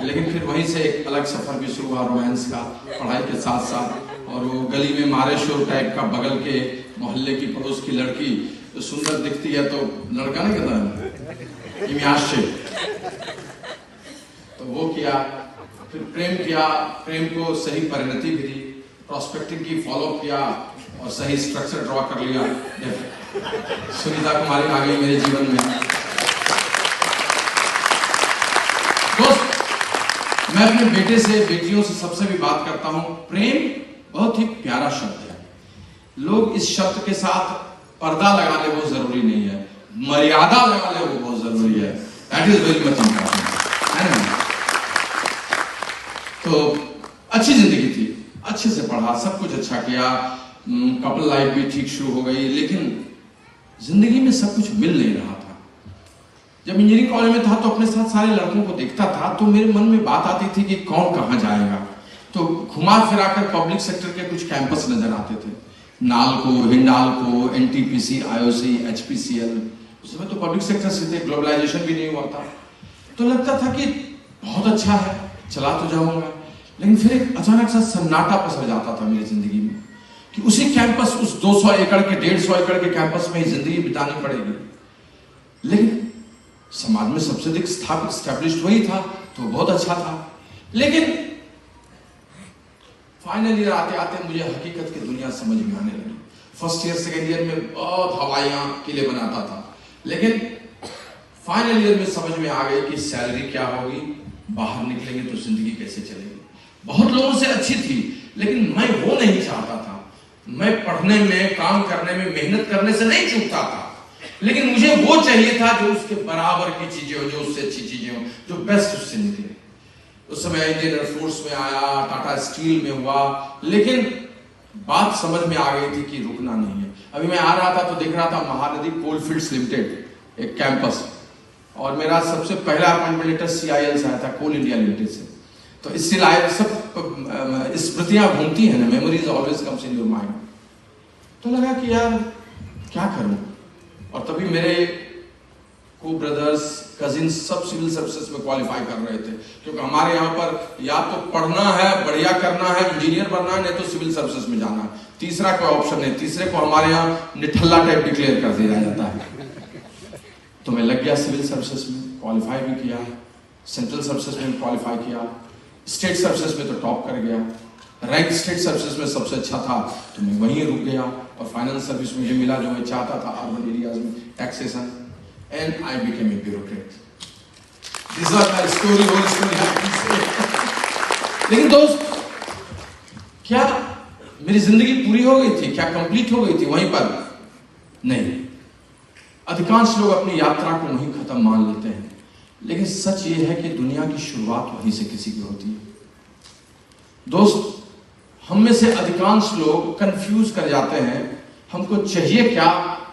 लेकिन फिर वहीं से एक अलग सफर भी शुरू हुआ रोमांस का, पढ़ाई के साथ साथ। और वो गली में मारे शोर टाइप का, बगल के मोहल्ले की पड़ोस की लड़की तो सुंदर दिखती है तो लड़का नहीं कहता इमियाशे, तो वो किया। फिर प्रेम किया, प्रेम को सही परिणति भी दी, प्रोस्पेक्टिंग की, फॉलो किया और सही स्ट्रक्चर ड्रॉ कर लिया। सुनीता कुमारी आ गई मेरे जीवन में। दोस्त, मैं अपने बेटे से, बेटियों से, सबसे भी बात करता हूं, प्रेम बहुत ही प्यारा शब्द है। लोग इस शब्द के साथ पर्दा लगा ले वो जरूरी नहीं है, मर्यादा लगा ले वो बहुत जरूरी है। That is very much important, है ना? तो अच्छी जिंदगी थी, अच्छे से पढ़ा, सब कुछ अच्छा किया, कपल लाइफ भी ठीक शुरू हो गई, लेकिन जिंदगी में सब कुछ मिल नहीं रहा था। जब इंजीनियरिंग कॉलेज में था तो अपने साथ सारे लड़कों को देखता था, तो मेरे मन में बात आती थी कि कौन कहाँ जाएगा। तो घुमा फिराकर पब्लिक सेक्टर के कुछ कैंपस नजर आते थे, NALCO, Hindalco, NTPC, IOC, HPCL. उस समय तो पब्लिक सेक्टर से थे, ग्लोबलाइजेशन भी नहीं हुआ था। तो लगता था कि बहुत अच्छा है, चला तो जाऊंगा। लेकिन फिर एक अचानक सा सन्नाटा पसर जाता था मेरी जिंदगी में कि उसी कैंपस, उस 200 एकड़ के, 150 एकड़ के कैंपस में ही जिंदगी बितानी पड़ेगी। लेकिन समाज में सबसे अधिक स्थापित, स्टैब्लिश्ड वही था, तो बहुत अच्छा था। लेकिन फाइनल ईयर आते आते मुझे हकीकत की दुनिया समझ में आने लगी। फर्स्ट ईयर, सेकेंड ईयर में बहुत हवाइयां किले बनाता था, लेकिन फाइनल ईयर में समझ में आ गई कि सैलरी क्या होगी, बाहर निकलेंगे तो जिंदगी कैसे चलेगी। बहुत लोगों से अच्छी थी, लेकिन मैं वो नहीं चाहता था। मैं पढ़ने में, काम करने में, मेहनत करने से नहीं चूकता था, लेकिन मुझे वो चाहिए था जो उसके बराबर की चीजें हो, जो उससे अच्छी चीजें हो, जो बेस्ट उससे निकले। उस समय इंडियन एयरफोर्स में आया, टाटा स्टील में हुआ, लेकिन बात समझ में आ गई थी कि रुकना नहीं है। अभी मैं आ रहा था तो देख रहा था महानदी कोलफील्ड्स लिमिटेड एक कैंपस, और मेरा सबसे पहला अपॉइंटमेंट लेटर सीआईएल से आया था, कोल इंडिया लिमिटेड से। तो इससे लायक सब स्मृतियां घूमती हैं ना, memories always comes in your mind. तो लगा कि यार क्या करूं, और तभी मेरे को ब्रदर्स, कजिन्स सब सिविल सर्विसेज में क्वालिफाई कर रहे थे, क्योंकि हमारे यहाँ पर या तो पढ़ना है, बढ़िया करना है, इंजीनियर बनना है, नहीं तो सिविल सर्विसेज में जाना है, तीसरा कोई ऑप्शन नहीं। तीसरे को हमारे यहाँ निठल्ला टाइप डिक्लेयर कर दिया जाता है। तो मैं लग गया सिविल सर्विसेज में, क्वालिफाई भी किया, सेंट्रल सर्विसेज में क्वालिफाई किया, स्टेट सर्विसेज में तो टॉप कर गया, रैंक स्टेट सर्विसेज में सबसे अच्छा था, तो मैं वहीं रुक गया। और फाइनेंस सर्विस मुझे मिला जो मैं चाहता था, अर्बन एरियाज में taxation, and I became a bureaucrat. This was my story, whole story. लेकिन दोस्त, क्या मेरी जिंदगी पूरी हो गई थी? क्या कंप्लीट हो गई थी वहीं पर? नहीं। अधिकांश लोग अपनी यात्रा को वहीं खत्म मान लेते हैं, लेकिन सच ये है कि दुनिया की शुरुआत वहीं से किसी की होती है। दोस्त, हम में से अधिकांश लोग कंफ्यूज कर जाते हैं, हमको चाहिए क्या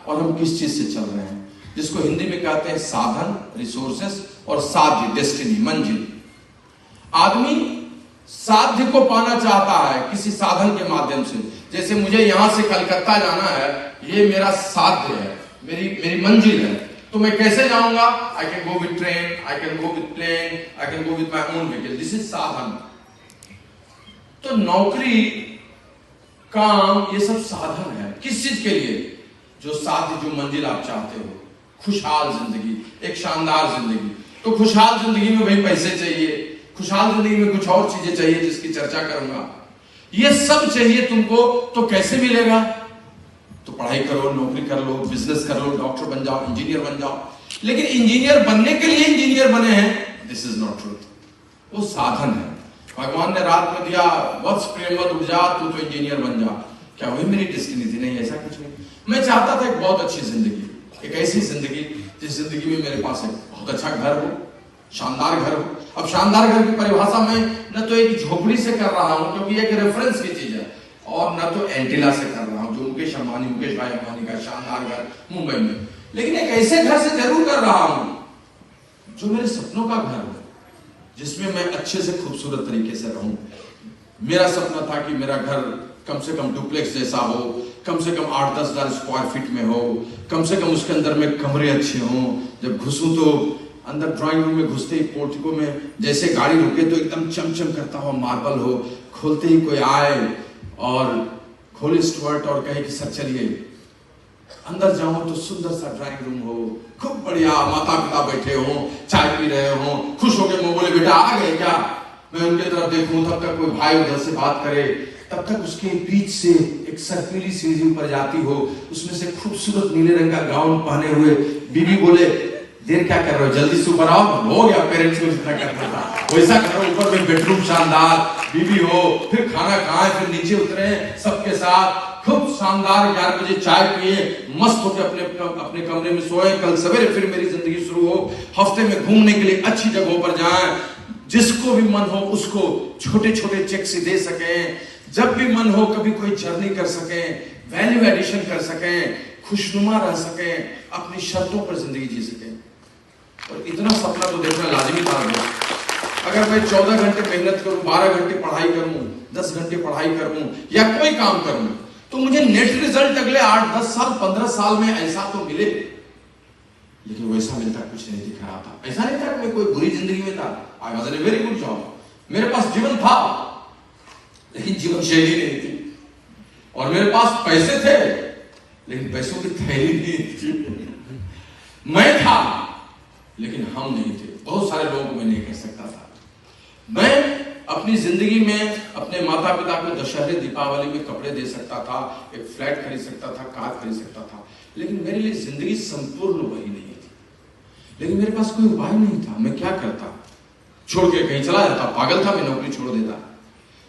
और हम किस चीज से चल रहे हैं, जिसको हिंदी में कहते हैं साधन, रिसोर्सेस, और साध्य, डेस्टिनी, मंजिल। आदमी साध्य को पाना चाहता है किसी साधन के माध्यम से। जैसे मुझे यहां से कलकत्ता जाना है, ये मेरा साध्य है, मेरी मंजिल है। तो मैं कैसे जाऊंगा? I can go with train, I can go with plane, I can go with my own vehicle. This is साधन। तो नौकरी, काम, ये सब साधन है। किस चीज के लिए? जो साध्य, जो मंजिल आप चाहते हो, खुशहाल जिंदगी, एक शानदार जिंदगी। तो खुशहाल जिंदगी में भाई पैसे चाहिए, खुशहाल जिंदगी में कुछ और चीजें चाहिए जिसकी चर्चा करूंगा। ये सब चाहिए तुमको, तो कैसे मिलेगा? तो पढ़ाई करो, नौकरी कर लो, बिजनेस कर लो, डॉक्टर बन जाओ, इंजीनियर बन जाओ। लेकिन इंजीनियर बनने के लिए इंजीनियर बने हैं, दिस इज नॉट ट्रूथ। वो साधन है। भगवान ने रात में दिया, वत्स प्रेमवत उठ जा, तू तो इंजीनियर बन जा। क्या वही मेरी डेस्टिनी थी? नहीं, ऐसा कुछ नहीं। मैं चाहता था एक बहुत अच्छी जिंदगी, एक ऐसी जिंदगी जिस जिंदगी में मेरे पास एक बहुत अच्छा घर हो, शानदार घर हो। अब शानदार घर की परिभाषा मैं न तो एक झोपड़ी से कर रहा हूं, क्योंकि एक रेफरेंस की चीज है, और न तो एंटीला से कर रहा हूं, जो मुकेश भाई अंबानी का शानदार घर मुंबई में। लेकिन एक ऐसे घर से जरूर कर रहा हूं जो मेरे सपनों का घर हो, जिसमें मैं अच्छे से खूबसूरत तरीके से रहूं। मेरा सपना था कि मेरा घर कम से कम डुप्लेक्स जैसा हो, कम से कम 8-10 हज़ार स्क्वायर फीट में हो, कम से कम उसके अंदर में कमरे अच्छे हों, जब घुसूं तो अंदर ड्राइंग रूम में घुसते ही पोर्टिको में जैसे गाड़ी रुके तो एकदम चमचम करता हुआ मार्बल हो, खोलते ही कोई आए और खोले स्टुअर्ट और कहे कि सर चलिए। अंदर जाऊं तो सुंदर सा ड्राइंग रूम हो, खूब बढ़िया, माता पिता बैठे हो, चाय पी रहे हो, खुश होकर मुंह बोले बेटा आ गए क्या। मैं उनके तरफ देखूं तब तक कोई भाई उधर से बात करे, तब तक उसके बीच से एक सर्पीली सीढ़ी ऊपर जाती हो, उसमें से खूबसूरत नीले रंग का गाउन पहने हुए बीवी बोले देर क्या कर रहे हो, जल्दी से ऊपर आओ। हो गया, पेरेंट्स को जितना करना था वैसा करो। ऊपर में बेडरूम शानदार, बीवी हो, फिर खाना खाएं, फिर नीचे उतरे सबके साथ, खूब शानदार 11 बजे चाय पिए, मस्त होकर अपने कमरे में सोए। कल सवेरे फिर मेरी जिंदगी शुरू हो। हफ्ते में घूमने के लिए अच्छी जगहों पर जाएं, जिसको भी मन हो उसको छोटे छोटे चेक से दे सकें, जब भी मन हो कभी कोई जर्नी कर सकें, वैल्यू एडिशन कर सकें, खुशनुमा रह सकें, अपनी शर्तों पर जिंदगी जी सकें। और इतना सपना तो देखना लाजमी था। अगर मैं 14 घंटे मेहनत करूं, 12 घंटे पढ़ाई करूं, 10 घंटे पढ़ाई करूं या कोई काम करूं, तो मुझे नेट रिजल्ट अगले 8, 10 साल, 15 साल में ऐसा तो मिले। लेकिन वैसा मिलता कुछ नहीं दिख रहा था। ऐसा नहीं था कि मैं कोई बुरी जिंदगी में था। I was in a very good job, मेरे पास जीवन था, लेकिन जीवन शैली नहीं थी। और मेरे पास पैसे थे, लेकिन पैसों की थैली नहीं थी। मैं था, लेकिन हम नहीं थे। बहुत सारे लोगों को मैं नहीं कह सकता था। मैं अपनी जिंदगी में अपने माता पिता को दशहरे दीपावली में कपड़े दे सकता था, एक फ्लैट खरीद सकता था, कार खरीद सकता था, लेकिन मेरे लिए जिंदगी संपूर्ण वही नहीं थी। लेकिन मेरे पास कोई उपाय नहीं था। मैं क्या करता? छोड़ के कहीं चला जाता? पागल था मैं, नौकरी छोड़ देता?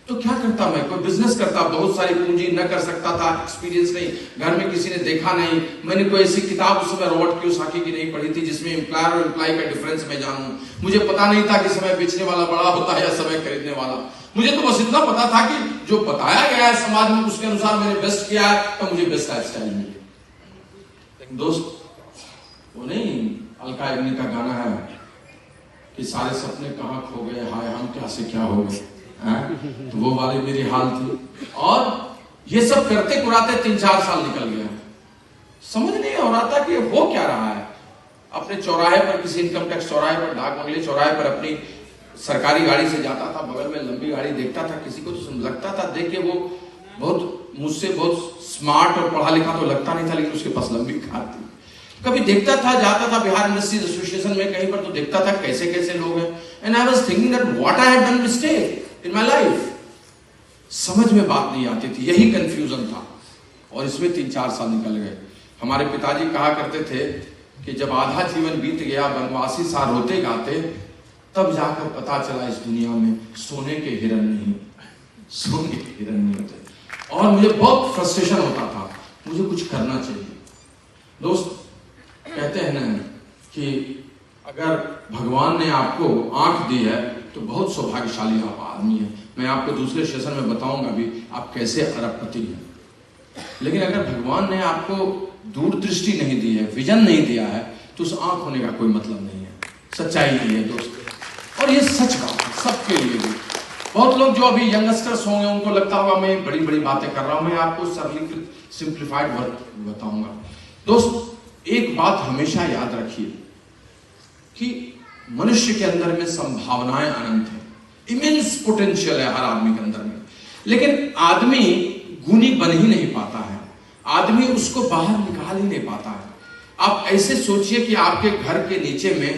तो क्या करता मैं? कोई बिजनेस करता, बहुत सारी पूंजी न कर सकता था, एक्सपीरियंस नहीं, घर में किसी ने देखा नहीं। मैंने कोई ऐसी किताब उस समय रॉबर्ट कियोसाकी की नहीं पढ़ी थी जिसमें एम्प्लॉयर और एम्प्लॉय का डिफरेंस मैं जानूं। मुझे पता नहीं था कि समय बेचने वाला बड़ा होता है या समय खरीदने वाला। मुझे तो बस इतना पता था कि जो बताया गया है समाज में उसके अनुसार मैंने बेस्ट किया है, तो मुझे बेस्ट लाइफस्टाइल मिली। लेकिन दोस्त, वो नहीं अलका याग्निक का गाना है कि सारे सपने कहाँ खो गए, हाय हम क्या से क्या हो गए, तो वो वाली मेरी हाल थी। और ये सब करते कुराते 3-4 साल निकल गया, समझ नहीं हो रहा था कि हो क्या रहा है। अपने चौराहे पर, किसी इनकम टैक्स चौराहे पर, डाक बंगले चौराहे पर अपनी सरकारी गाड़ी से जाता था, बगल में लंबी गाड़ी देखता था, किसी को तो लगता था देख के वो बहुत मुझसे बहुत स्मार्ट और पढ़ा लिखा तो लगता नहीं था, लेकिन उसके पास लंबी कार थी। कभी देखता था, जाता था बिहार इंडस्ट्रीज एसोसिएशन में कहीं पर, तो देखता था कैसे कैसे लोग हैं, and I was thinking that what I have done mistake in my life. समझ में बात नहीं आती थी, यही कंफ्यूजन था। और इसमें 3-4 साल निकल गए। हमारे पिताजी कहा करते थे कि जब आधा जीवन बीत गया, वनवासी सा रोते गाते, तब जाकर पता चला इस दुनिया में सोने के हिरन नहीं, सोने के हिरन नहीं होते। और मुझे बहुत फ्रस्ट्रेशन होता था, मुझे कुछ करना चाहिए। दोस्त, कहते हैं ना कि अगर भगवान ने आपको आंख दी है तो बहुत सौभाग्यशाली आप आदमी है। मैं आपको दूसरे सेशन में बताऊंगा भी आप कैसे अरबपति हैं। लेकिन अगर भगवान ने आपको दूरदृष्टि नहीं दी है, विजन नहीं दिया है, तो उस आंख होने का कोई मतलब नहीं है। सच्चाई नहीं है दोस्त, और ये सच बात है सबके लिए भी। बहुत लोग जो अभी यंगस्टर्स होंगे उनको लगता होगा मैं बड़ी बड़ी बातें कर रहा हूं। मैं आपको सरलीकृत सिंप्लीफाइड वर्ड बताऊंगा। दोस्त, एक बात हमेशा याद रखिए कि मनुष्य के अंदर में संभावनाएं अनंत है, इमेंस पोटेंशियल है हर आदमी के अंदर में। लेकिन आदमी गुणी बन ही नहीं पाता है, आदमी उसको बाहर निकाल ही नहीं पाता है। आप ऐसे सोचिए कि आपके घर के नीचे में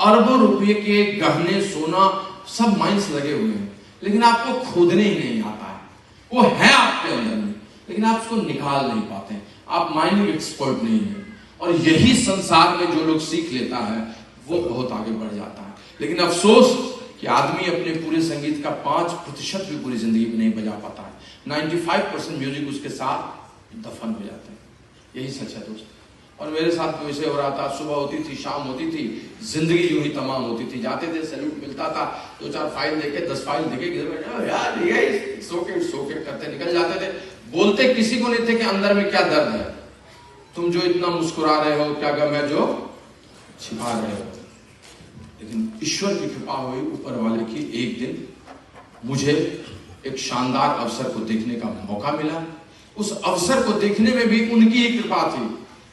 अरबों रुपए के गहने, सोना, सब माइंस लगे हुए हैं, लेकिन आपको खोदने ही नहीं आता है। वो है आपके अंदर में, लेकिन आप उसको निकाल नहीं पाते हैं। आप माइनिंग एक्सपर्ट नहीं है। और यही संसार में जो लोग सीख लेता है वो बहुत आगे बढ़ जाता है। लेकिन अफसोस कि आदमी अपने पूरे संगीत का 5% भी पूरी जिंदगी में नहीं बजा पाता है। 95% म्यूजिक उसके साथ दफन हो जाते हैं। यही सच है दोस्त। और मेरे साथ तो वैसे हो रहा था, सुबह होती थी, शाम होती थी, जिंदगी यूं ही तमाम होती थी। जाते थे, सैल्यूट मिलता था, 2-4 फाइल देके, 10 फाइल देके यार सोके करते निकल जाते थे। बोलते किसी को नहीं थे कि अंदर में क्या दर्द है, तुम जो इतना मुस्कुरा रहे हो, क्या गम है जो छिपा रहे हो। लेकिन ईश्वर की कृपा हुई ऊपर वाले की, एक दिन मुझे एक शानदार अवसर को देखने का मौका मिला। उस अवसर को देखने में भी उनकी ही कृपा थी।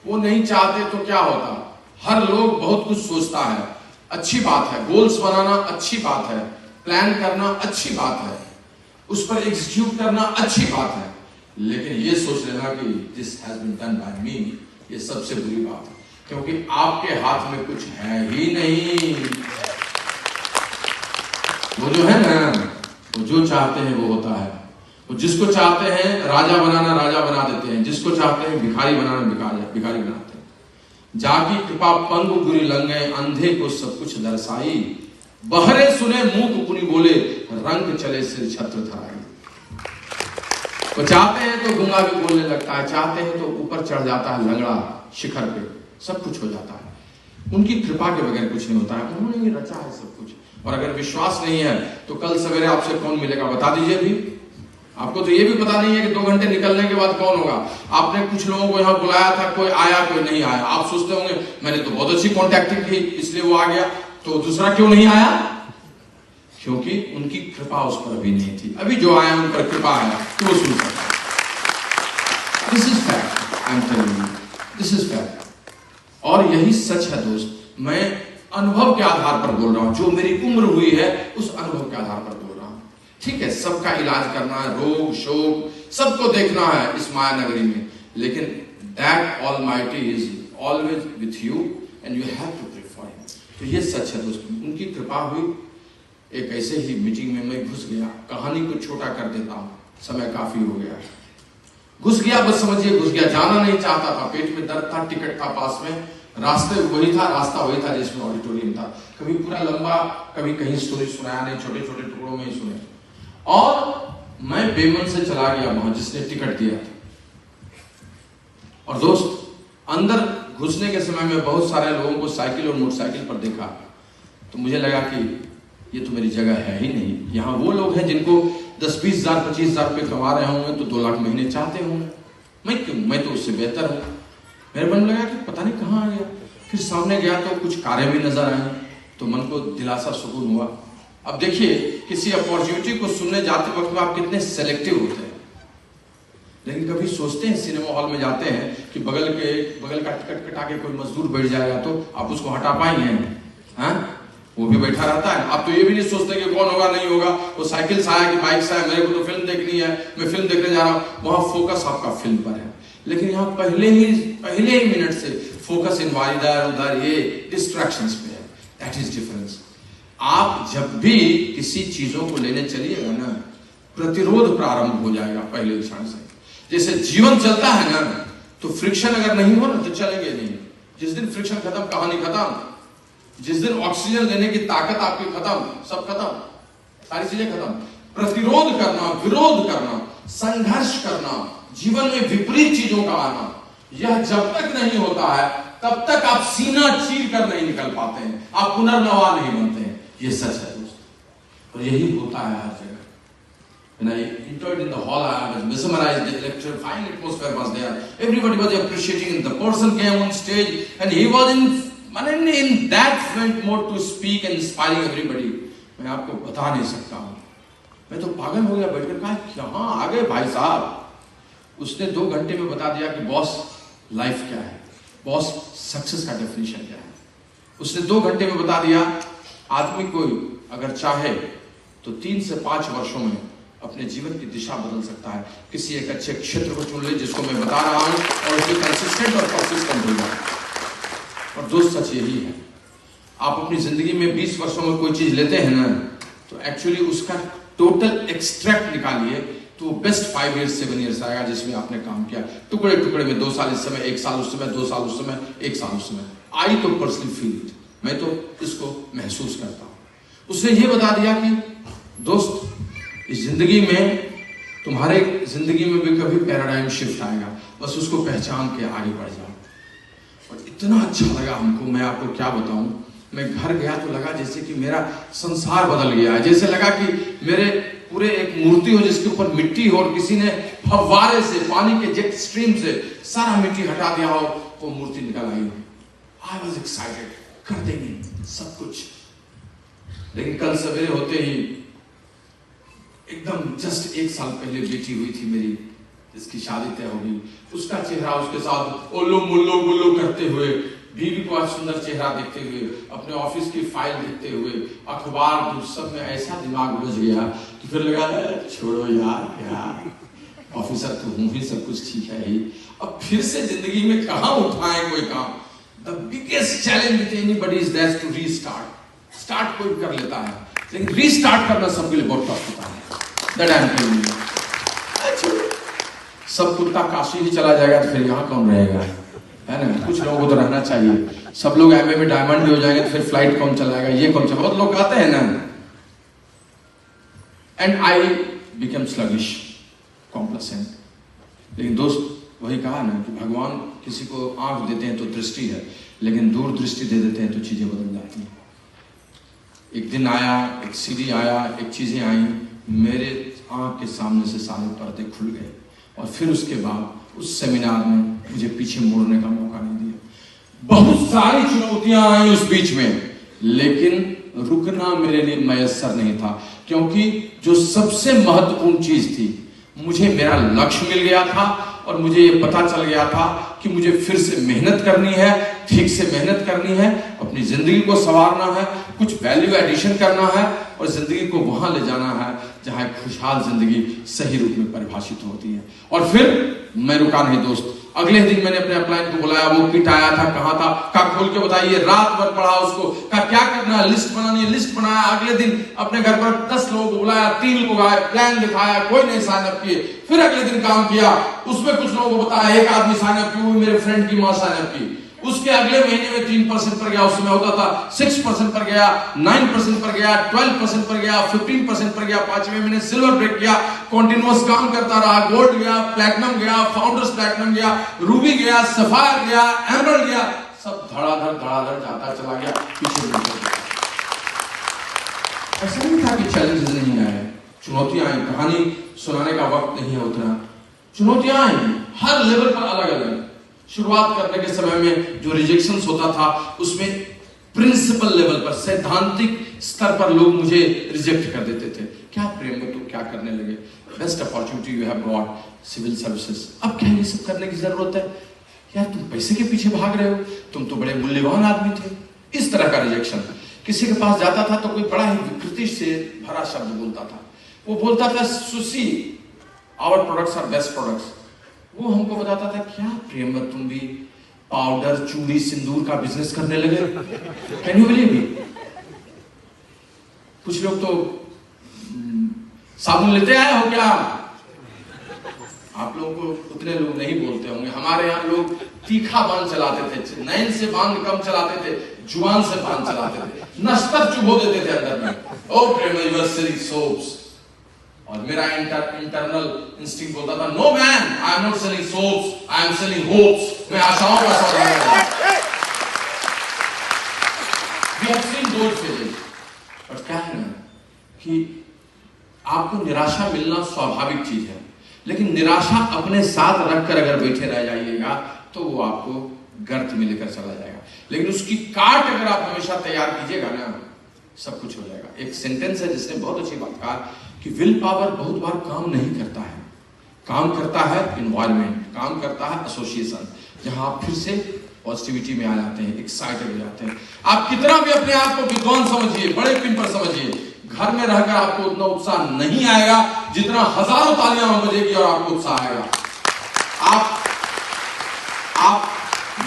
वो नहीं चाहते तो क्या होता। हर लोग बहुत कुछ सोचता है, अच्छी बात है, गोल्स बनाना अच्छी बात है, प्लान करना अच्छी बात है, उस पर एग्जीक्यूट करना अच्छी बात है, लेकिन ये सोच लेना कि this has been done by me, ये सबसे बुरी बात है, क्योंकि आपके हाथ में कुछ है ही नहीं। वो जो है ना, वो जो चाहते हैं वो होता है। वो जिसको चाहते हैं राजा बनाना राजा बना देते हैं, जिसको चाहते हैं भिखारी बनाना भिखारी बनाते हैं। जाकी कृपा पंगु गुरी लंगे, अंधे को सब कुछ दर्शाई, बहरे सुने मूक पुनि बोले, रंग चले सिर छत्र धराई। वो चाहते हैं तो गूंगा भी बोलने लगता है, चाहते हैं तो ऊपर चढ़ जाता है लंगड़ा शिखर पे, सब कुछ हो जाता है। उनकी कृपा के बगैर कुछ नहीं होता है, उन्होंने ही रचा है सब कुछ। और अगर विश्वास नहीं है तो कल सवेरे आपसे कौन मिलेगा बता दीजिए भी। आपको तो ये भी पता नहीं है कि 2 घंटे निकलने के बाद कौन होगा। आपने कुछ लोगों को यहाँ बुलाया था, कोई आया कोई नहीं आया। आप सोचते होंगे मैंने तो बहुत अच्छी कॉन्टैक्टिंग की इसलिए वो आ गया, तो दूसरा क्यों नहीं आया? क्योंकि उनकी कृपा उस पर अभी नहीं थी। अभी जो आया उन पर कृपा है तो वो सुन सकता है। This is fact, I am telling you, this is fact. और यही सच है दोस्त, मैं अनुभव के आधार पर बोल रहा हूं, जो मेरी उम्र हुई है उस अनुभव के आधार पर बोल रहा हूं। ठीक है, सबका इलाज करना है, रोग शोक सबको देखना है इस माया नगरी में, लेकिन that almighty is always with you and you have to pray for him. तो ये सच है दोस्तों, उनकी कृपा हुई। एक ऐसे ही मीटिंग में मैं घुस गया, कहानी को छोटा कर देता हूं, समय काफी हो गया। घुस गया, बस समझिए घुस गया, जाना नहीं चाहता था, पेट में दर्द था, टिकट था पास में, रास्ता वही था जिसमें ऑडिटोरियम था। कभी पूरा लंबा, कभी कहीं स्टोरी सुनाया नहीं, छोटे छोटे टुकड़ों में ही सुने। और मैं बेमन से चला गया वहां जिसने टिकट दिया था। और दोस्त, अंदर घुसने के समय में बहुत सारे लोगों को साइकिल और मोटरसाइकिल पर देखा, तो मुझे लगा कि ये तो मेरी जगह है ही नहीं। यहाँ वो लोग हैं जिनको 10-20 हजार 25 हजार रुपये कमा रहे होंगे तो 2 लाख महीने चाहते होंगे, मैं क्यों, मैं तो उससे बेहतर हूँ। मेरे मन में लगा कि पता नहीं कहाँ आ गया। फिर सामने गया तो कुछ कारें भी नजर आई, तो मन को दिलासा सुकून हुआ। अब देखिए, किसी अपॉर्चुनिटी को सुनने जाते वक्त में आप कितने सेलेक्टिव होते हैं। लेकिन कभी सोचते हैं सिनेमा हॉल में जाते हैं कि बगल का टिकट कटा के कोई मजदूर बैठ जाएगा तो आप उसको हटा पाएंगे? हाँ, वो भी बैठा रहता है। आप तो ये भी नहीं सोचते कि कौन होगा नहीं होगा, वो साइकिल से आया कि बाइक से आया, मेरे को तो फिल्म देखनी है, मैं फिल्म देखने जा रहा हूँ। वहां फोकस आपका फिल्म पर है, लेकिन यहाँ पहले ही मिनट से फोकस इधर उधर ये डिस्ट्रैक्शंस पे है। That is difference. आप जब भी किसी चीजों को लेने चलिएगा ना, प्रतिरोध प्रारंभ हो जाएगा पहले क्षण से। जैसे जीवन चलता है ना, तो फ्रिक्शन अगर नहीं हो ना तो चलेंगे नहीं। जिस दिन फ्रिक्शन खत्म, कहानी खत्म। जिस दिन ऑक्सीजन लेने की ताकत आपकी खत्म, सब खत्म, सारी चीजें खत्म। प्रतिरोध करना, विरोध करना, संघर्ष करना, जीवन में विपरीत चीजों का आना, यह जब तक नहीं होता है तब तक आप सीना चीर कर नहीं निकल पाते हैं, आप पुनर्नवा नहीं बनते हैं। ये सच है दोस्त, और यही होता है हर जगह। When I entered in the hall, I was mesmerized. The electrifying atmosphere was there. Everybody was appreciating it. The person came on stage and he was in that fluent mode to speak and inspiring everybody. मैं आपको बता नहीं सकता हूँ, मैं तो पागल हो गया बैठकर। कहा कहाँ आ गए भाई साहब। उसने 2 घंटे में बता दिया कि बॉस लाइफ क्या है, बॉस सक्सेस का डेफिनेशन क्या है। उसने 2 घंटे में बता दिया, आदमी को अगर चाहे तो 3 से 5 वर्षों में अपने जीवन की दिशा बदल सकता है। किसी एक अच्छे क्षेत्र को चुन ले जिसको मैं बता रहा हूं, और उसमें कंसिस्टेंट और परसिस्टेंट हो जाए। और दोस्त, सच यही है, आप अपनी जिंदगी में 20 वर्षों में कोई चीज लेते हैं ना, तो एक्चुअली उसका टोटल एक्सट्रैक्ट निकालिए तो बेस्ट 5 years 7 years आएगा जिसमें आपने काम किया। टुकड़े टुकड़े में 2 साल इस समय, 1 साल उस समय, 2 साल उस समय, 1 साल उस समय। आई तो पर्सनली फील इट, मैं तो इसको महसूस करता हूं। उसने ये बता दिया कि दोस्त, इस जिंदगी में, तुम्हारे जिंदगी में भी कभी पैराडाइम शिफ्ट आएगा, बस उसको पहचान के आगे बढ़ जाओ। और इतना अच्छा लगा हमको, मैं आपको क्या बताऊं। मैं घर गया तो लगा जैसे कि मेरा संसार बदल गया है। जैसे लगा कि मेरे पूरे एक मूर्ति हो जिसके ऊपर मिट्टी हो, और किसी ने फव्वारे से, पानी के जेट स्ट्रीम से सारा मिट्टी हटा दिया हो, वो मूर्ति निकल आई हो। आई वॉज एक्साइटेड, कर देंगे सब कुछ। लेकिन कल सवेरे होते ही एकदम जस्ट 1 साल पहले बेटी हुई थी मेरी, जिसकी शादी तय होगी, उसका चेहरा उसके साथ ओल्लो मुल्लो गुल्लो करते हुए बीवी को आज सुंदर चेहरा देखते हुए, अपने ऑफिस की फाइल देखते हुए, अखबार दूध सब में ऐसा दिमाग उलझ गया कि फिर लगा छोड़ो यार ऑफिसर तो हूं ही, सब कुछ ठीक है ही, अब फिर से जिंदगी में कहां उठाएं कोई काम। The biggest challenge with anybody is that to restart. Start कोई कर लेता है, लेकिन रीस्टार्ट करना सबके लिए बहुत टफ होता है। That I am telling you. सब कुत्ता काशी ही चला जाएगा तो फिर यहाँ कौन रहेगा, है ना? कुछ लोगों को तो रहना चाहिए। सब लोग एमए में डायमंड भी हो जाएंगे तो फिर फ्लाइट कौन चलाएगा, ये कौन चलाएगा? बहुत लोग कहते हैं ना। And I become sluggish, complacent. लेकिन दोस्त वही कहा ना कि भगवान किसी को आंख देते हैं तो दृष्टि है, लेकिन दूर दृष्टि दे देते हैं तो चीजें बदल जाती हैं। एक दिन आया, एक सीढ़ी आया, एक चीजें आई, मेरे आंख के सामने से सारे पर्दे खुल गए और फिर उसके बाद उस सेमिनार में मुझे पीछे मुड़ने का मौका नहीं दिया। बहुत सारी चुनौतियां आई उस बीच में, लेकिन रुकना मेरे लिए मयस्सर नहीं था, क्योंकि जो सबसे महत्वपूर्ण चीज थी, मुझे मेरा लक्ष्य मिल गया था और मुझे ये पता चल गया था कि मुझे फिर से मेहनत करनी है, ठीक से मेहनत करनी है, अपनी जिंदगी को संवारना है, कुछ वैल्यू एडिशन करना है और जिंदगी को वहां ले जाना है जहां एक खुशहाल जिंदगी सही रूप में परिभाषित होती है। और फिर मैं रुका नहीं दोस्त। अगले दिन मैंने अपने अपलाइन को बुलाया, वो किट आया था, कहाँ था, का खोल के बताइए, रात भर पढ़ा उसको, का क्या करना है, लिस्ट बनानी है, लिस्ट बनाया। अगले दिन अपने घर पर 10 लोगों को बुलाया, 3 लोग आए, प्लान दिखाया, कोई नहीं साइन अप किए। फिर अगले दिन काम किया, उसमें कुछ लोगों को बताया, एक आदमी साइन अप किया, मेरे फ्रेंड की मां साइन अप की। उसके अगले महीने में 3% पर गया, उसमें होता था 6% पर गया, 9% पर गया, 12% पर गया, 15% पर गया। 5वें महीने सिल्वर ब्रेक किया, कंटिन्यूअस काम करता रहा, गोल्ड गया, प्लैटिनम गया, फाउंडर्स प्लैटिनम गया, रूबी गया, सफायर गया, एमरल्ड गया, सब धड़ाधड़ जाता चला गया, पीछे नहीं गया। ऐसा नहीं था कि चैलेंजेस नहीं आए, चुनौतियां आई। कहानी सुनाने का वक्त नहीं है उतना, चुनौतियां आई हर लेवल पर अलग अलग। शुरुआत करने के समय में जो रिजेक्शंस होता था, उसमें प्रिंसिपल लेवल पर, सैद्धांतिक स्तर पर लोग मुझे रिजेक्ट कर देते थे। क्या प्रेम में तुम क्या करने लगे, best opportunity you have got, civil services, अब क्या ये सब करने की जरूरत है यार, तुम पैसे के पीछे भाग रहे हो, तुम तो बड़े मूल्यवान आदमी थे। इस तरह का रिजेक्शन। किसी के पास जाता था तो कोई बड़ा ही विकृति से भरा शब्द बोलता था। वो बोलता था, सुशी our products are best products. वो हमको बताता था, क्या प्रेम तुम भी पाउडर, चूड़ी, सिंदूर का बिजनेस करने लगे, कैन यू बिलीव मी? कुछ लोग तो साबुन लेते आए हो क्या? आप लोगों को उतने लोग नहीं बोलते होंगे, हमारे यहाँ लोग तीखा बांध चलाते थे, नैन से बांध कम चलाते थे, जुबान से बांध चलाते थे, नस्तर चुभो देते थे अंदर में। ओ Prem, you are selling soaps. और मेरा इंटरनल इंस्टिंक्ट बोलता था, no man, I am not selling soaps, I am selling hopes. मैं आशाओं का सौदा कर रहा हूं। We have seen those phases. But क्या है ना कि आपको निराशा मिलना स्वाभाविक चीज है, लेकिन निराशा अपने साथ रखकर अगर बैठे रह जाइएगा तो वो आपको गर्त में लेकर चला जाएगा। लेकिन उसकी काट अगर आप हमेशा तैयार कीजिएगा ना, सब कुछ हो जाएगा। एक सेंटेंस है जिसने बहुत अच्छी बात कहा कि विल पावर बहुत बार काम नहीं करता है, काम करता है एनवायरनमेंट, काम करता है एसोसिएशन, जहां आप फिर से पॉजिटिविटी में आ जाते हैं, एक्साइटेड हो जाते हैं। आप कितना भी अपने आप को विद्वान समझिए, बड़े पिंपर समझिए, घर में रहकर आपको उतना उत्साह नहीं आएगा जितना हजारों तालियां बजेगी और आपको उत्साह आएगा। आप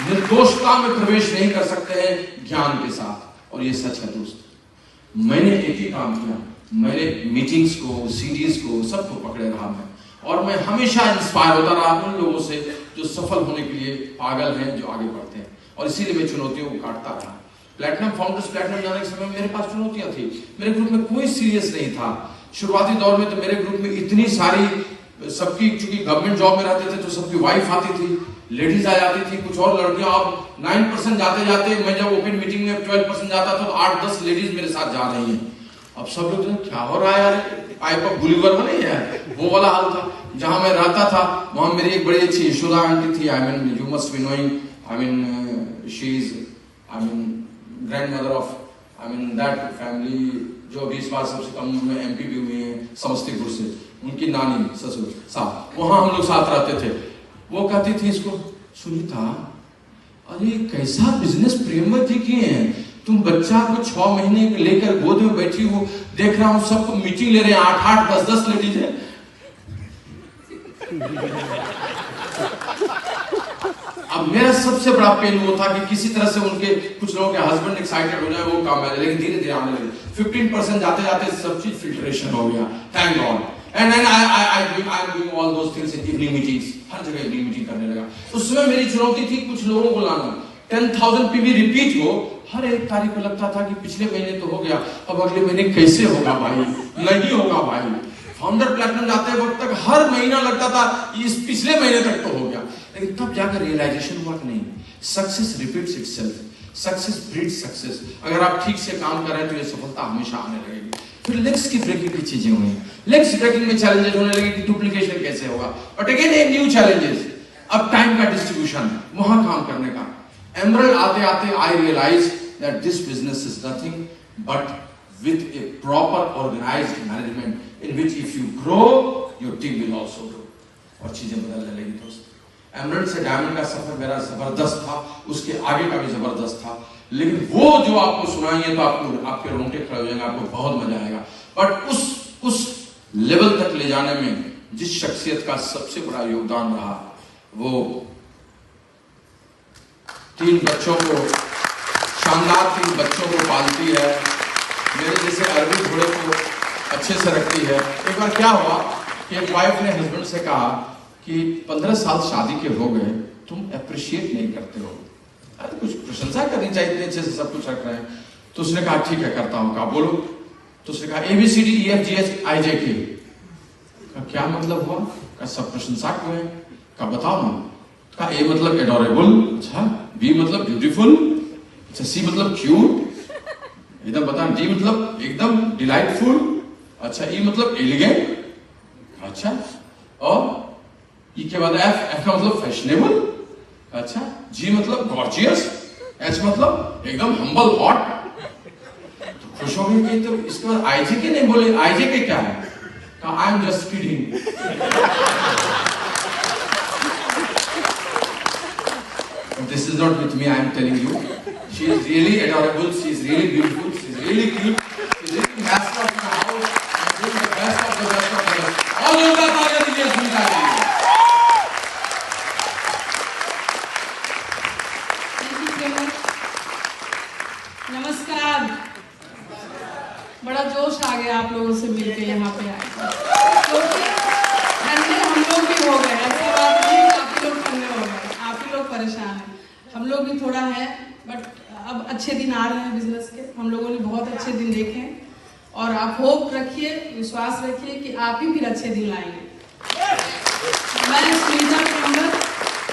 निर्दोषता में प्रवेश नहीं कर सकते हैं ज्ञान के साथ, और ये सच है दोस्त। मैंने एक ही काम किया, मैंने मीटिंग्स को, सीरीज को, सबको पकड़े रहा मैं, और मैं हमेशा इंस्पायर होता रहा उन लोगों से जो सफल होने के लिए पागल हैं, जो आगे बढ़ते हैं, और इसीलिए मैं चुनौतियों को काटता रहा। प्लैटिनम फाउंडर्स प्लैटिनम जाने के समय मेरे पास चुनौतियां थी, मेरे ग्रुप में कोई सीरियस नहीं था। शुरुआती दौर में तो मेरे ग्रुप में इतनी सारी, सबकी, चूंकि गवर्नमेंट जॉब में रहते थे तो सबकी वाइफ आती थी, लेडीज आ जाती थी, कुछ और लड़कियां। अब 9% जाते जाते मैं जब ओपन मीटिंग में 12% जाता था तो 8-10 लेडीज मेरे साथ जा रही हैं। अब सब लोग क्या हो रहा है यार, पाइप ऑफ गुलिवर में नहीं है, वो वाला हाल था। जहां मैं रहता था वहां मेरी एक बड़ी अच्छी यशोदा आंटी थी, I mean you must be knowing, I mean she is, I mean grand mother of, I mean that family, जो अभी इस बार सबसे कम में एमपी भी हुई है समस्तीपुर से, उनकी नानी ससुर साहब, वहां हम लोग साथ रहते थे। वो कहती थी इसको, सुनीता अरे कैसा बिजनेस प्रेमवत जी किए हैं, तुम बच्चा को 6 महीने लेकर गोद में बैठी हो, देख रहा हूं सबको मीटिंग ले रहे हैं, 8-8, 10-10 लेडीज है। अब मेरा सबसे बड़ा पेन वो था कि किसी तरह से उनके कुछ लोगों के हस्बैंड एक्साइटेड हो जाए, वो काम है, लेकिन धीरे धीरे आने लगे। 15% जाते जाते सब चीज फिल्ट्रेशन हो गया, thank God. And I am doing all those things in evening meetings, हर जगह इवनिंग मीटिंग करने लगा। उसमें मेरी चुनौती थी कुछ लोगों को लाना, 10,000 पीवी रिपीट हो, हर एक तारीख को लगता था कि पिछले महीने तो हो गया, अब अगले महीने कैसे होगा भाई, नहीं होगा भाई। फाउंडर प्लेटिनम जाते वक्त तक हर महीना लगता था इस पिछले महीने तक तो हो गया, लेकिन तब जाकर रियलाइजेशन हुआ कि नहीं, success repeats itself, success breeds success. अगर आप ठीक से काम कर रहे हैं तो ये सफलता हमेशा आने लगेगी। फिर लेग्स की ब्रेकिंग की चीजें हुई, लेग्स ब्रेकिंग में चैलेंजेस होने लगे कि डुप्लीकेशन कैसे होगा, but again a new challenges. अब टाइम का डिस्ट्रीब्यूशन, वहां काम करने का। एमरल्ड आते आते I realise that this business is nothing but with a proper organized management in which if you grow your team will also grow, और चीजें बदलने लगी दोस्त। एमरल्ड से डायमंड का सफर मेरा जबरदस्त था, उसके आगे का भी जबरदस्त था, लेकिन वो जो आपको सुनाएंगे तो आपके रोंगटे खड़े हो जाएंगे, आपको बहुत मजा आएगा। बट उस लेवल तक ले जाने में जिस शख्सियत का सबसे बड़ा योगदान रहा, वो 3 बच्चों को, शानदार 3 बच्चों को पालती है, मेरे जैसे अरबी घोड़े को अच्छे से रखती है। एक बार क्या हुआ कि एक वाइफ ने हस्बैंड से कहा कि 15 साल शादी के हो गए, तुम अप्रिशिएट नहीं करते हो, अरे कुछ प्रशंसा करनी चाहिए, इतने अच्छे से सब कुछ रख रहे हैं। तो उसने कहा ठीक है करता हूँ। कहा बोलो। तो उसने कहा ABCDEFGHIJK। क्या मतलब हुआ? कहा सब प्रशंसा क्यों है? कहा बताओ ना। कहा A मतलब एडोरेबल, अच्छा, B मतलब ब्यूटीफुल, अच्छा, C मतलब क्यूट, एकदम बता, डी मतलब एकदम डिलाइटफुल, अच्छा, ई मतलब एलिगेंट, अच्छा, और ई के बाद एफ का मतलब फैशनेबल, अच्छा, जी मतलब गॉर्जियस, एच मतलब एकदम हम्बल हॉट। तो खुश हो गई कि तो इसके बाद आईजे के नहीं बोले, आईजे के क्या है? कहा I am just kidding. This is not with me, I am telling you. She is really adorable, she is really beautiful, she is really cute, she is really master of the house, and doing the best of the best of the best. All of that are the real Smita ji. नमस्कार, बड़ा जोश आ गया आप लोगों से मिलके यहाँ पे आए, क्योंकि ठंडे हम लोग भी हो गए, ऐसी बात नहीं, काफी लोग ठंडे हो गए, आप ही लोग परेशान हैं, हम लोग भी थोड़ा है, बट अब अच्छे दिन आ रहे हैं बिजनेस के, हम लोगों ने बहुत अच्छे दिन देखे हैं, और आप होप रखिए, विश्वास रखिए कि आप ही फिर अच्छे दिन लाएंगे। मैं स्मिता प्रेमवत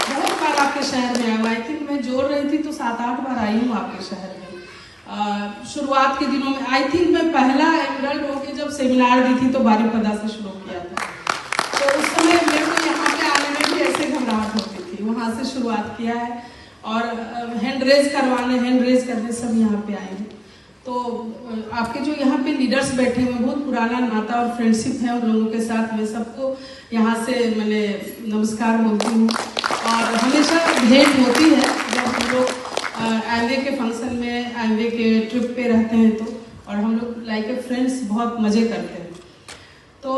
बहुत बार आपके शहर में आया, आई थिंक मैं जोड़ रही थी तो 7-8 बार आई हूँ आपके शहर में। शुरुआत के दिनों में आई थिंक मैं पहला एमरल्ड होके जब सेमिनार दी थी तो बारीपदा से शुरू किया था, तो उस समय मेरे को यहाँ पे आने में भी ऐसे घबराहट होती थी, वहाँ से शुरुआत किया है, और हैंड रेज करने सब यहाँ पे आए हैं। तो आपके जो यहाँ पे लीडर्स बैठे हैं, बहुत पुराना नाता और फ्रेंडशिप है उन लोगों के साथ, मैं सबको यहाँ से मैंने नमस्कार बोलती हूँ, और हमेशा भेंट होती है जब हम लोग एमवे के फंक्शन में, एमवे के ट्रिप पे रहते हैं तो, और हम लोग लाइक ए फ्रेंड्स बहुत मज़े करते हैं। तो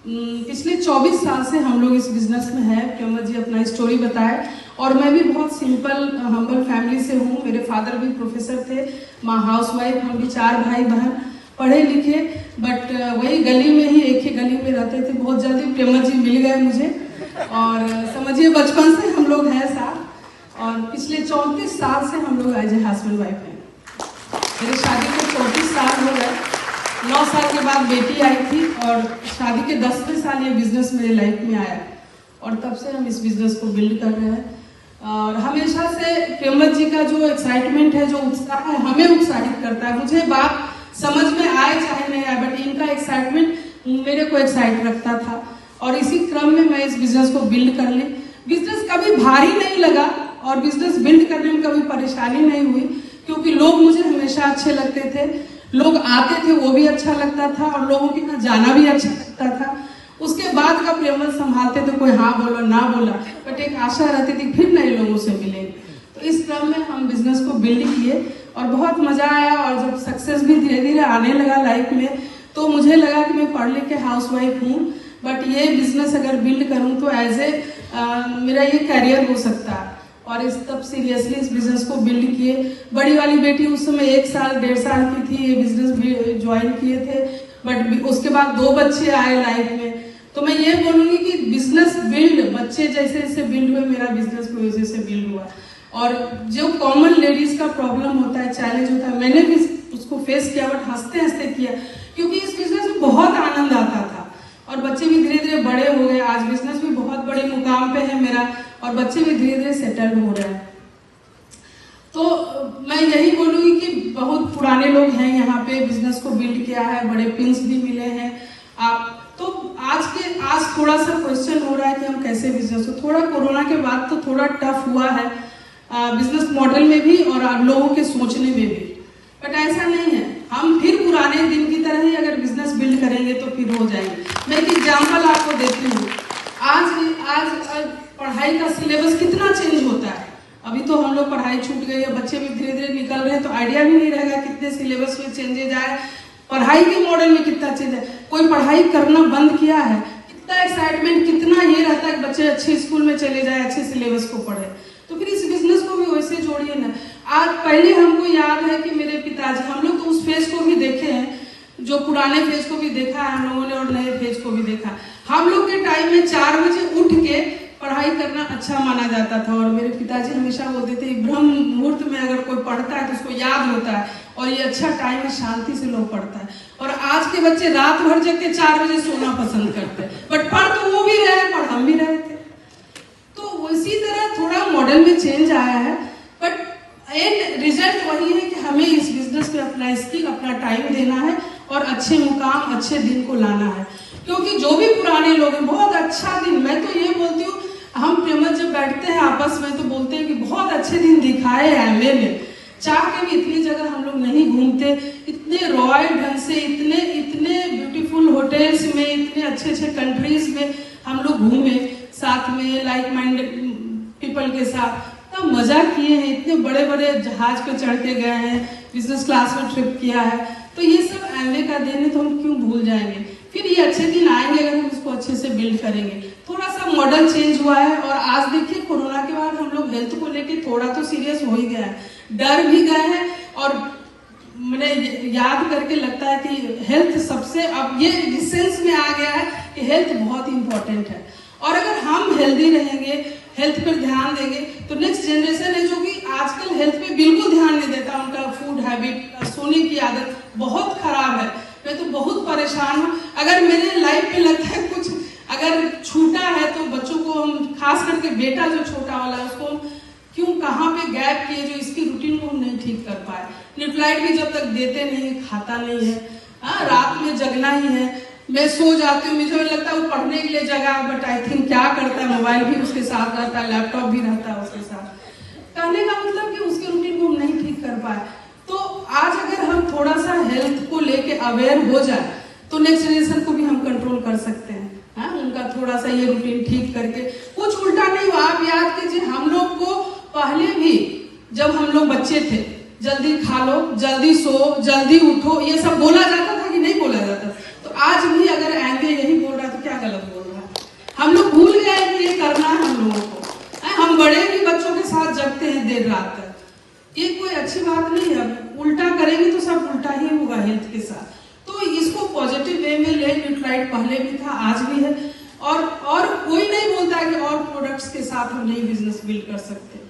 पिछले 24 साल से हम लोग इस बिजनेस में है, प्रेमवत जी अपना स्टोरी बताए, और मैं भी बहुत सिंपल हम्बल फैमिली से हूँ, मेरे फादर भी प्रोफेसर थे, माँ हाउसवाइफ, हम भी 4 भाई बहन, पढ़े लिखे, बट वही गली में ही, एक ही गली में रहते थे। बहुत जल्दी प्रेमवत जी मिल गए मुझे, और समझिए बचपन से हम लोग हैं साथ, और पिछले 34 साल से हम लोग एज ए हस्बैंड वाइफ हैं। मेरी शादी को 34 साल हो गए, 9 साल के बाद बेटी आई थी, और शादी के 10वें साल ये बिजनेस मेरे लाइफ में आया, और तब से हम इस बिजनेस को बिल्ड कर रहे हैं। और हमेशा से प्रेमवत जी का जो एक्साइटमेंट है, जो उत्साह है, हमें उत्साहित करता है। मुझे बात समझ में आए चाहे नहीं आए, बट इनका एक्साइटमेंट मेरे को एक्साइट रखता था, और इसी क्रम में मैं इस बिजनेस को बिल्ड कर ली। बिजनेस कभी भारी नहीं लगा, और बिजनेस बिल्ड करने में कभी परेशानी नहीं हुई, क्योंकि लोग मुझे हमेशा अच्छे लगते थे, लोग आते थे वो भी अच्छा लगता था, और लोगों के यहाँ जाना भी अच्छा लगता था। उसके बाद का प्रेमवत संभालते थे, कोई हाँ बोला ना बोला, बट एक आशा रहती थी फिर नए लोगों से मिलेंगे। तो इस क्रम में हम बिजनेस को बिल्ड किए और बहुत मजा आया। और जब सक्सेस भी धीरे धीरे आने लगा लाइफ में, तो मुझे लगा कि मैं पढ़ लिख के हाउसवाइफ हूँ, बट ये बिजनेस अगर बिल्ड करूँ तो एज ए मेरा ये करियर हो सकता है। और इस तब सीरियसली इस बिजनेस को बिल्ड किए। बड़ी वाली बेटी उस समय 1 साल 1.5 साल की थी, ये बिजनेस ज्वाइन किए थे, बट उसके बाद 2 बच्चे आए लाइफ में। तो मैं ये बोलूँगी कि बिजनेस बिल्ड बच्चे जैसे जैसे बिल्ड हुए, मेरा बिजनेस भी वैसे से बिल्ड हुआ। और जो कॉमन लेडीज का प्रॉब्लम होता है, चैलेंज होता है, मैंने भी उसको फेस किया, बट हंसते हंसते किया, क्योंकि इस बिजनेस में बहुत आनंद आता था। और बच्चे भी धीरे धीरे बड़े हो गए, आज बिजनेस भी बहुत बड़े मुकाम पे है मेरा, और बच्चे भी धीरे धीरे सेटल हो रहे हैं। तो मैं यही बोलूँगी कि बहुत पुराने लोग हैं यहाँ पे, बिजनेस को बिल्ड किया है, बड़े पिंस भी मिले हैं आप। तो आज थोड़ा सा क्वेश्चन हो रहा है कि हम कैसे बिजनेस को, थोड़ा कोरोना के बाद तो थोड़ा टफ हुआ है बिजनेस मॉडल में भी और आप लोगों के सोचने में भी, बट ऐसा नहीं है। हम फिर पुराने दिन की तरह ही अगर बिजनेस बिल्ड करेंगे तो फिर हो जाएंगे। मैं एक एग्जाम्पल आपको देती हूँ। आज पढ़ाई का सिलेबस कितना चेंज होता है। अभी तो हम लोग पढ़ाई छूट गई है, बच्चे भी धीरे धीरे निकल रहे हैं, तो आइडिया भी नहीं रहेगा कितने सिलेबस में चेंजेज आए, पढ़ाई के मॉडल में कितना चेंज है। कोई पढ़ाई करना बंद किया है, कितना एक्साइटमेंट, कितना ये रहता है कि बच्चे अच्छे स्कूल में चले जाए, अच्छे सिलेबस को पढ़े। तो फिर इस बिजनेस को भी वैसे जोड़िए ना। आज पहले हमको याद है कि मेरे पिताजी, हम लोग तो उस फेज को भी देखे हैं, जो पुराने फेज को भी देखा है हम लोगों ने और नए फेज को भी देखा। हम लोग के टाइम में 4 बजे उठ के पढ़ाई करना अच्छा माना जाता था, और मेरे पिताजी हमेशा बोलते थे ब्रह्म मुहूर्त में अगर कोई पढ़ता है तो उसको याद होता है, और ये अच्छा टाइम है, शांति से लोग पढ़ता है। और आज के बच्चे रात भर जग के 4 बजे सोना पसंद करते हैं, बट पढ़ तो वो भी रहे, पढ़ हम भी रहे थे। तो इसी तरह थोड़ा मॉडल में चेंज आया है, बट एंड रिजल्ट वही है कि हमें इस बिजनेस में अपना स्किल, अपना टाइम देना है और अच्छे मुकाम, अच्छे दिन को लाना है। क्योंकि जो भी पुराने लोग हैं, बहुत अच्छा दिन, मैं तो ये बोलती हूँ, हम प्रेमत जब बैठते हैं आपस में तो बोलते हैं कि बहुत अच्छे दिन दिखाए हैं एमए ने। चाह के भी इतनी जगह हम लोग नहीं घूमते, इतने रॉयल ढंग से, इतने ब्यूटीफुल होटल्स में, इतने अच्छे अच्छे कंट्रीज में हम लोग घूमे, साथ में लाइक माइंडेड पीपल के साथ तब मजा किए हैं, इतने बड़े बड़े जहाज पे चढ़ के गए हैं, बिजनेस क्लास में ट्रिप किया है। तो ये सब एमए का दिन है, तो हम क्यों भूल जाएंगे। फिर ये अच्छे दिन आएंगे अगर हम इसको अच्छे से बिल्ड करेंगे। थोड़ा सा मॉडल चेंज हुआ है, और आज देखिए कोरोना के बाद हम लोग हेल्थ को लेके थोड़ा तो सीरियस हो ही गया है, डर भी गए हैं, और मैंने याद करके लगता है कि हेल्थ सबसे, अब ये सेंस में आ गया है कि हेल्थ बहुत इंपॉर्टेंट है। और अगर हम हेल्दी रहेंगे, हेल्थ पर ध्यान देंगे, तो नेक्स्ट जनरेशन है जो कि आजकल हेल्थ पे बिल्कुल ध्यान नहीं देता, उनका फूड हैबिट, सोने की आदत बहुत खराब है। मैं तो बहुत परेशान हूँ। अगर मेरे लाइफ में लगता है कुछ अगर छूटा है तो बच्चों को हम, खास करके बेटा जो छोटा वाला है, उसको क्यों कहाँ पे गैप किए, जो इसकी रूटीन को हम नहीं ठीक कर पाए। न्यूट्राइट भी जब तक देते नहीं, खाता नहीं है, रात में जगना ही है। मैं सो जाती हूँ, मुझे लगता है वो पढ़ने के लिए जगह, बट आई थिंक क्या करता है, मोबाइल भी उसके साथ रहता है, लैपटॉप भी रहता है उसके साथ। कहने का मतलब कि उसके रूटीन को हम नहीं ठीक कर पाए। तो आज अगर हम थोड़ा सा हेल्थ को लेके अवेयर हो जाए तो नेक्स्ट जनरेशन को भी हम कंट्रोल कर सकते हैं। उनका थोड़ा सा ये रूटीन ठीक करके, कुछ उल्टा नहीं हुआ। आप याद कीजिए, हम लोग को पहले भी जब हम लोग बच्चे थे, जल्दी खा लो, जल्दी सो, जल्दी उठो, ये सब बोला जाता था कि नहीं बोला जाता। तो आज भी अगर एंगे यही बोल रहा है तो क्या गलत बोल रहा है। हम लोग भूल गए कि ये करना है हम लोगों को। हम बड़े भी बच्चों के साथ जगते हैं देर रात तक, ये कोई अच्छी बात नहीं है। उल्टा करेंगे तो सब उल्टा ही होगा हेल्थ के साथ। तो इसको पॉजिटिव वे में ले। न्यूट्राइट पहले भी था, आज भी है, और कोई नहीं बोलता कि और प्रोडक्ट्स के साथ हम नहीं बिजनेस बिल्ड कर सकते।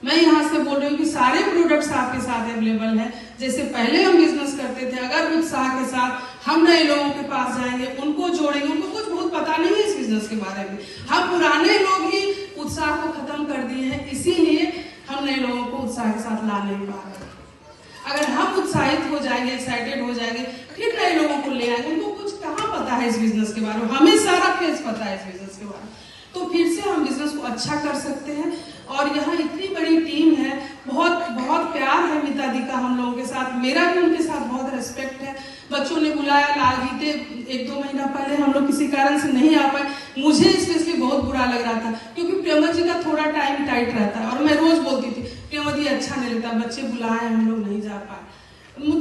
मैं यहाँ से बोल रही हूँ कि सारे प्रोडक्ट्स आपके साथ अवेलेबल है। जैसे पहले हम बिजनेस करते थे, अगर उत्साह के साथ हम नए लोगों के पास जाएंगे, उनको जोड़ेंगे, उनको कुछ बहुत पता नहीं है इस बिजनेस के बारे में। हम पुराने लोग ही उत्साह को खत्म कर दिए हैं, इसीलिए हम नए लोगों को उत्साह के साथ ला नहीं पा रहे। अगर हम उत्साहित हो जाएंगे, एक्साइटेड हो जाएंगे, फिर नए लोगों को ले आएंगे। उनको कुछ कहाँ पता है इस बिजनेस के बारे में, हमें सारा फेस पता है इस बिजनेस के बारे में। तो फिर से हम बिजनेस को अच्छा कर सकते हैं। और यहाँ इतनी बड़ी टीम है, बहुत बहुत प्यार है मिता दी का हम लोगों के साथ, मेरा भी उनके साथ बहुत रेस्पेक्ट है। बच्चों ने बुलाया, लाल गीते 1-2 महीना पहले हम लोग किसी कारण से नहीं आ पाए। मुझे स्पेशली बहुत बुरा लग रहा था, क्योंकि प्रेमा जी का थोड़ा टाइम टाइट रहता है, और मैं रोज बोलती थी प्रियमती अच्छा नहीं लगता, बच्चे बुलाए हम लोग नहीं जा पाए,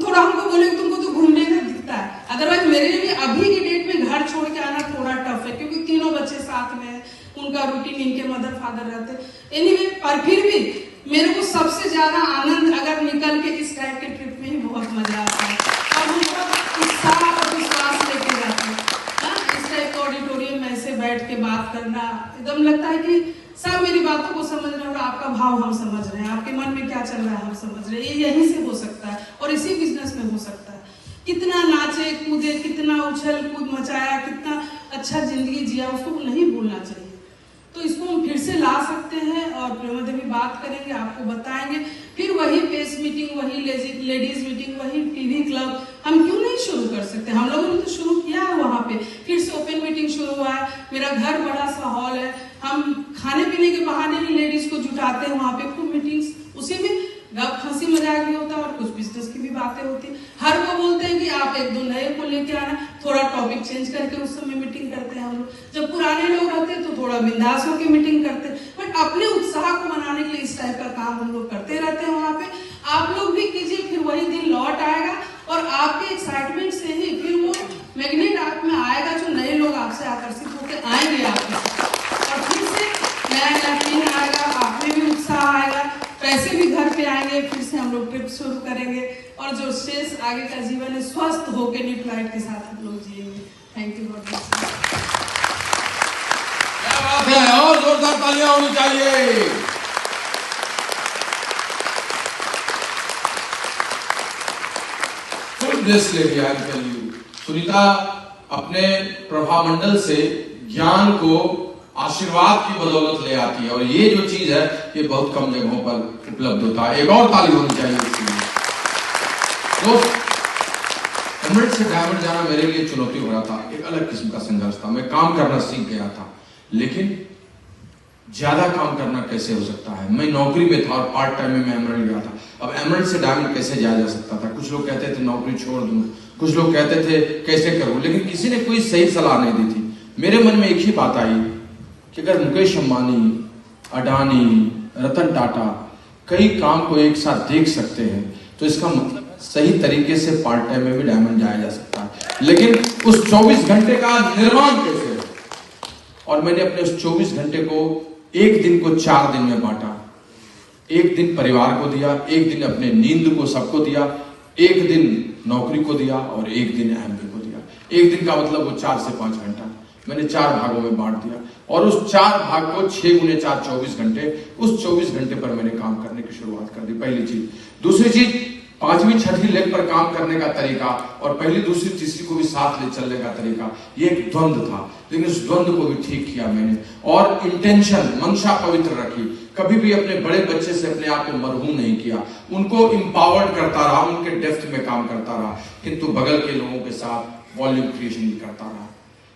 थोड़ा हमको बोले तुमको तो घूमने का दिखता है। अदरवाइज मेरे लिए भी अभी की डेट में घर छोड़ के आना थोड़ा टफ है, क्योंकि तीनों बच्चे साथ में, उनका रूटीन, इनके मदर फादर रहते। एनीवे, पर फिर भी मेरे को सबसे ज्यादा आनंद अगर निकल के इस टाइप के ट्रिप में ही बहुत मजा आता है, और हम बहुत उत्साह और विश्वास लेके जाते हैं। इस टाइप के ऑडिटोरियम में ऐसे बैठ के बात करना, एकदम लगता है कि सब मेरी बातों को समझ रहे हैं और आपका भाव हम समझ रहे हैं, आपके मन में क्या चल रहा है हम समझ रहे हैं। ये यहीं से हो सकता है और इसी बिजनेस में हो सकता है। कितना नाचे कूदे, कितना उछल कूद मचाया, कितना अच्छा जिंदगी जिया, उसको नहीं भूलना चाहिए। तो इसको हम फिर से ला सकते हैं और प्रेमा देवी बात करेंगे, आपको बताएंगे। फिर वही पेस मीटिंग, वही लेडीज मीटिंग, वही टीवी क्लब, हम क्यों नहीं शुरू कर सकते? हम लोगों ने तो शुरू किया है वहाँ पे, फिर से ओपन मीटिंग शुरू हुआ है। मेरा घर बड़ा सा हॉल है, हम खाने पीने के बहाने ही लेडीज को जुटाते हैं वहाँ पे, खूब मीटिंग्स, उसी में गप हंसी मजाक भी होता है और कुछ बिजनेस की भी बातें होती है। हर को बोलते हैं कि आप एक दो नए को लेके आना, थोड़ा टॉपिक चेंज करके उस समय मीटिंग करते हैं हम लोग। जब पुराने लोग रहते हैं तो थोड़ा बिंदास होकर मीटिंग करते हैं, बट अपने उत्साह को मनाने के लिए इस टाइप का काम हम लोग करते रहते हैं वहाँ पे। आप लोग भी कीजिए, फिर वही दिन लौट आएगा और आपके एक्साइटमेंट से ही फिर वो मैग्नेट आप में आएगा, जो नए लोग आपसे आकर्षित होकर आएंगे आपके, और फिर से नया फील आएगा, आप में भी उत्साह आएगा, पैसे भी घर पे आएंगे, फिर से हम लोग ट्रिप शुरू करेंगे और जो शेष आगे का जीवन है स्वस्थ होकर न्यूट लाइट के साथ हम लोग जिएंगे। थैंक यू बहुत बहुत। क्या बात है, और जोरदार तालियां होनी चाहिए। Full bless lady, I tell you. Sunita अपने प्रभामंडल से ज्ञान को आशीर्वाद की बदौलत ले आती है, और ये जो चीज है ये बहुत कम जगहों पर उपलब्ध होता है। एक और ताली होनी चाहिए इसके लिए। दोस्त, एमरेल्ड से डायमंड जाना मेरे लिए चुनौती हो रहा था, एक अलग किस्म का संघर्ष था। मैं काम करना सीख गया था, लेकिन ज्यादा काम करना कैसे हो सकता है? मैं नौकरी में था और पार्ट टाइम में मैं एमरेल्ड गया था। अब एमरेल्ड से डायमंड कैसे जाया जा सकता था? कुछ लोग कहते थे नौकरी छोड़ दूं, कुछ लोग कहते थे कैसे करूं, लेकिन किसी ने कोई सही सलाह नहीं दी थी। मेरे मन में एक ही बात आई कि अगर मुकेश अंबानी, अडानी, रतन टाटा कई काम को एक साथ देख सकते हैं तो इसका मतलब सही तरीके से पार्ट टाइम में भी डायमंड जाया जा सकता है। लेकिन उस 24 घंटे का निर्माण कैसे है? और मैंने अपने उस 24 घंटे को एक दिन को 4 दिन में बांटा। एक दिन परिवार को दिया, एक दिन अपने नींद को सबको दिया, एक दिन नौकरी को दिया और एक दिन एमबी को दिया। एक दिन का मतलब वो 4 से 5 घंटा मैंने 4 भागों में बांट दिया, और उस 4 भाग को 6 गुने 4 24 घंटे, उस 24 घंटे पर मैंने काम करने की शुरुआत कर दी। पहली चीज। दूसरी चीज, 5वीं 6वीं लेग पर काम करने का तरीका और पहली दूसरी तीसरी को भी साथ ले चलने का तरीका, ये एक द्वंद था, लेकिन उस द्वंद को भी ठीक किया मैंने। और इंटेंशन, मंशा पवित्र रखी। कभी भी अपने बड़े बच्चे से अपने आप को मरहूम नहीं किया, उनको इंपावर्ड करता रहा, उनके डेप्थ में काम करता रहा, किंतु बगल के लोगों के साथ वॉल्यूम क्रिएशन भी करता रहा।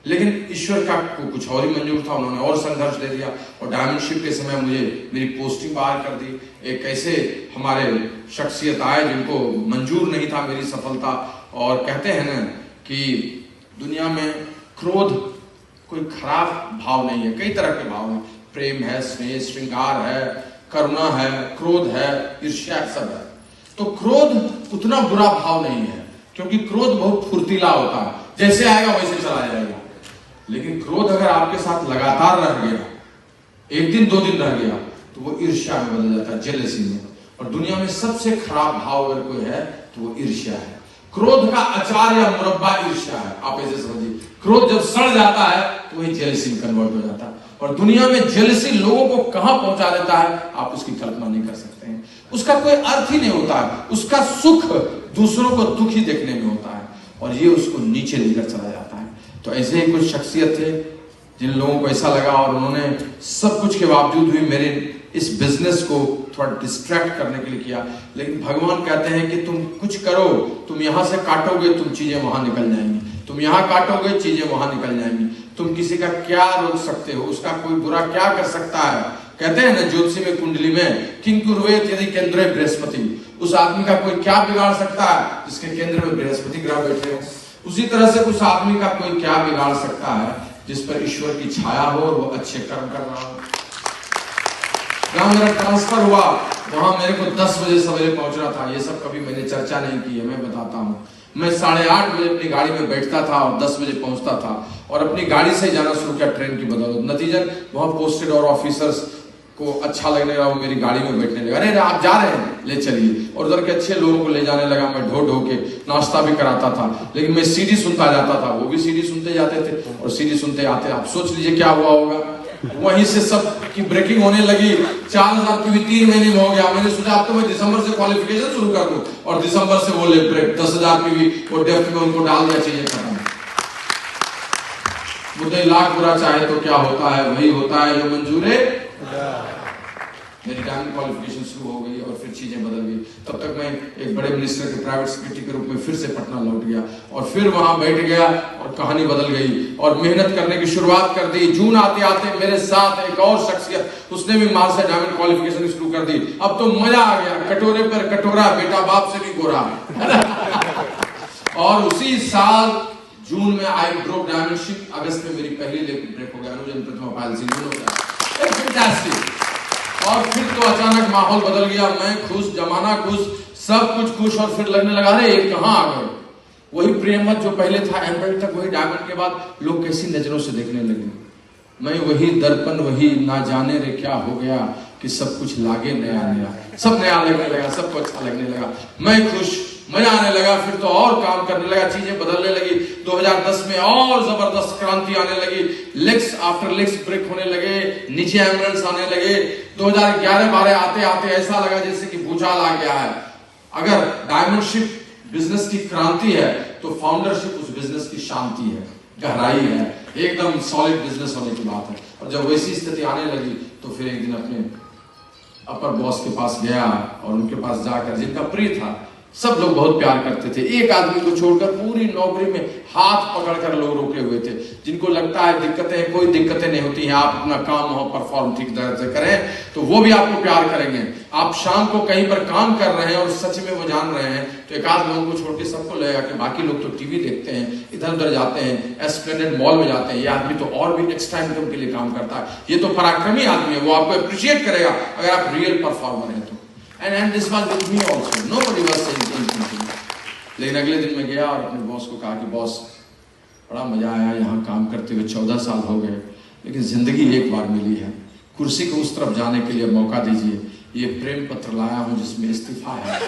लेकिन ईश्वर का कुछ और ही मंजूर था, उन्होंने और संघर्ष दे दिया, और डायमंड शिप के समय मुझे मेरी पोस्टिंग बाहर कर दी। एक ऐसे हमारे शख्सियत आए जिनको मंजूर नहीं था मेरी सफलता। और कहते हैं ना कि दुनिया में क्रोध कोई खराब भाव नहीं है, कई तरह के भाव हैं। प्रेम है, स्नेह, श्रृंगार है, करुणा है, क्रोध है, ईर्ष्या, सब है। तो क्रोध उतना बुरा भाव नहीं है, क्योंकि क्रोध बहुत फुर्तीला होता है, जैसे आएगा वैसे चला जाएगा। लेकिन क्रोध अगर आपके साथ लगातार रह गया, एक दिन 2 दिन रह गया, तो वो ईर्ष्या में बदल जाता है, जेलसी में। और दुनिया में सबसे खराब भाव अगर कोई है तो वो ईर्ष्या है। क्रोध का अचार या मुरब्बा ईर्ष्या है, आप ऐसे समझिए। क्रोध जब सड़ जाता है तो वही जेलसी में कन्वर्ट हो जाता है, और दुनिया में जेलसी लोगों को कहां पहुंचा देता है आप उसकी कल्पना नहीं कर सकते हैं। उसका कोई अर्थ ही नहीं होता है, उसका सुख दूसरों को दुखी देखने में होता है, और ये उसको नीचे लेकर चला जाता है। तो ऐसे ही कुछ शख्सियत थे जिन लोगों को ऐसा लगा, और उन्होंने सब कुछ के बावजूद भी मेरे इस बिजनेस को थोड़ा डिस्ट्रैक्ट करने के लिए किया। लेकिन भगवान कहते हैं कि तुम कुछ करो, तुम यहां से काटोगे, तुम चीजें वहां निकल जाएंगी, तुम यहां काटोगे, चीजें वहां निकल जाएंगी। तुम किसी का क्या रोक सकते हो, उसका कोई बुरा क्या कर सकता है? कहते हैं ना ज्योतिषी में, कुंडली में, किंग कुर्वेत यदि केंद्रे बृहस्पति, उस आदमी का कोई क्या बिगाड़ सकता है जिसके केंद्र में बृहस्पति ग्रह बैठे हो। उसी तरह से उस आदमी का कोई क्या बिगाड़ सकता है जिस पर ईश्वर की छाया हो और वो अच्छे कर्म कर रहा हो। जहाँ मेरा ट्रांसफर हुआ वहां मेरे को 10 बजे सवेरे पहुंचना था। ये सब कभी मैंने चर्चा नहीं की है, मैं बताता हूँ। मैं 8:30 बजे अपनी गाड़ी में बैठता था और 10 बजे पहुंचता था, और अपनी गाड़ी से जाना शुरू किया ट्रेन की बदौलत। नतीजन वहां पोस्टेड और ऑफिसर्स को अच्छा लगने लगा, वो मेरी गाड़ी में बैठने लगा, अरे आप जा रहे हैं ले चलिए, और उधर के अच्छे लोगों को ले जाने लगा। मैं ढो ढो के नाश्ता भी कराता था, लेकिन मैं सीडी सुनता जाता था, वो भी सीडी सुनते जाते थे, और सीडी सुनते आते। आप सोच लीजिए क्या हुआ होगा। वहीं से सब की ब्रेकिंग होने लगी। 4000 की भी 3 महीने में हो गया। मैंने सोचा अब तो मैं दिसंबर से क्वालिफिकेशन शुरू कर दूं, और दिसंबर से वो ले ब्रेक 10,000 की भी वो डेफ्ट में उनको डाल दिया, चाहिए खत्म। मुद्दे लाख बुरा चाहे तो क्या होता है, वही होता है जो मंजूर है। मेरी डायमंड क्वालिफिकेशन शुरू हो गई और फिर चीजें बदल गई। तब तक मैं एक बड़े मिनिस्टर के प्राइवेट सेक्रेटरी के रूप में फिर से पटना लौट गया, और फिर वहां बैठ गया और कहानी बदल गई, और मेहनत करने की शुरुआत कर दी। जून आते आते मेरे साथ एक और शख्सियत, उसने भी मार से डायमंड क्वालिफिकेशन शुरू कर दी। अब तो मजा आ गया, कटोरे पर कटोरा, बेटा बाप से भी गोरा। और उसी साल जून में आई ब्रोक डायमंड शिप। अगस्त में मेरी पहली ब्रेक हो गया, अनुजन प्रतिमा पायल सिंह। और फिर तो अचानक माहौल बदल गया। मैं खुश, जमाना खुश, सब कुछ खुश, और फिर लगने लगा अरे ये कहाँ आ गए। वही प्रेमवत जो पहले था एमराल्ड तक, वही डायमंड के बाद लोग कैसी नजरों से देखने लगे। मैं वही दर्पण, वही ना जाने रे क्या हो गया कि सब कुछ लागे नया नया, सब नया लगने लगा, सबको अच्छा लगने लगा। मैं खुश, मजा आने लगा। फिर तो और काम करने लगा, चीजें बदलने लगी। 2010 में और जबरदस्त क्रांति आने लगी। लेग्स आफ्टर लेग्स ब्रेक होने लगे, नीचे एमराल्ड्स आने लगे। 2011-12 आते आते ऐसा लगा जैसे कि भूचाल आ गया है। अगर डायमंडशिप बिजनेस की क्रांति है तो फाउंडरशिप उस बिजनेस की शांति है, गहराई है, एकदम सॉलिड बिजनेस होने की बात है। और जब वैसी स्थिति आने लगी तो फिर एक दिन अपने अपर बॉस के पास गया, और उनके पास जाकर, जिनका प्रिय था, सब लोग बहुत प्यार करते थे, एक आदमी को छोड़कर पूरी नौकरी में हाथ पकड़कर लोग रोके हुए थे, जिनको लगता है दिक्कतें, कोई दिक्कतें नहीं होती हैं, आप अपना काम हो परफॉर्म ठीक तरह से करें तो वो भी आपको प्यार करेंगे। आप शाम को कहीं पर काम कर रहे हैं और सच में वो जान रहे हैं तो एक आध लोगों को छोड़ के सबको लगेगा कि बाकी लोग तो टीवी देखते हैं, इधर उधर जाते हैं, एस्प्लेनेड मॉल में जाते हैं, ये आदमी तो और भी एक्स्ट्रा इनकम के लिए काम करता है, ये तो पराक्रमी आदमी है, वो आपको अप्रिशिएट करेगा अगर आप रियल परफॉर्मर हैं तो। And this was with me also. Nobody was saying anything. लेकिन अगले दिन मैं गया और अपने बॉस को कहा कि बॉस बड़ा मजा आया यहाँ काम करते हुए, 14 साल हो गए, लेकिन जिंदगी एक बार मिली है, कुर्सी को उस तरफ जाने के लिए मौका दीजिए। ये प्रेम पत्र लाया हूँ जिसमें इस्तीफा है,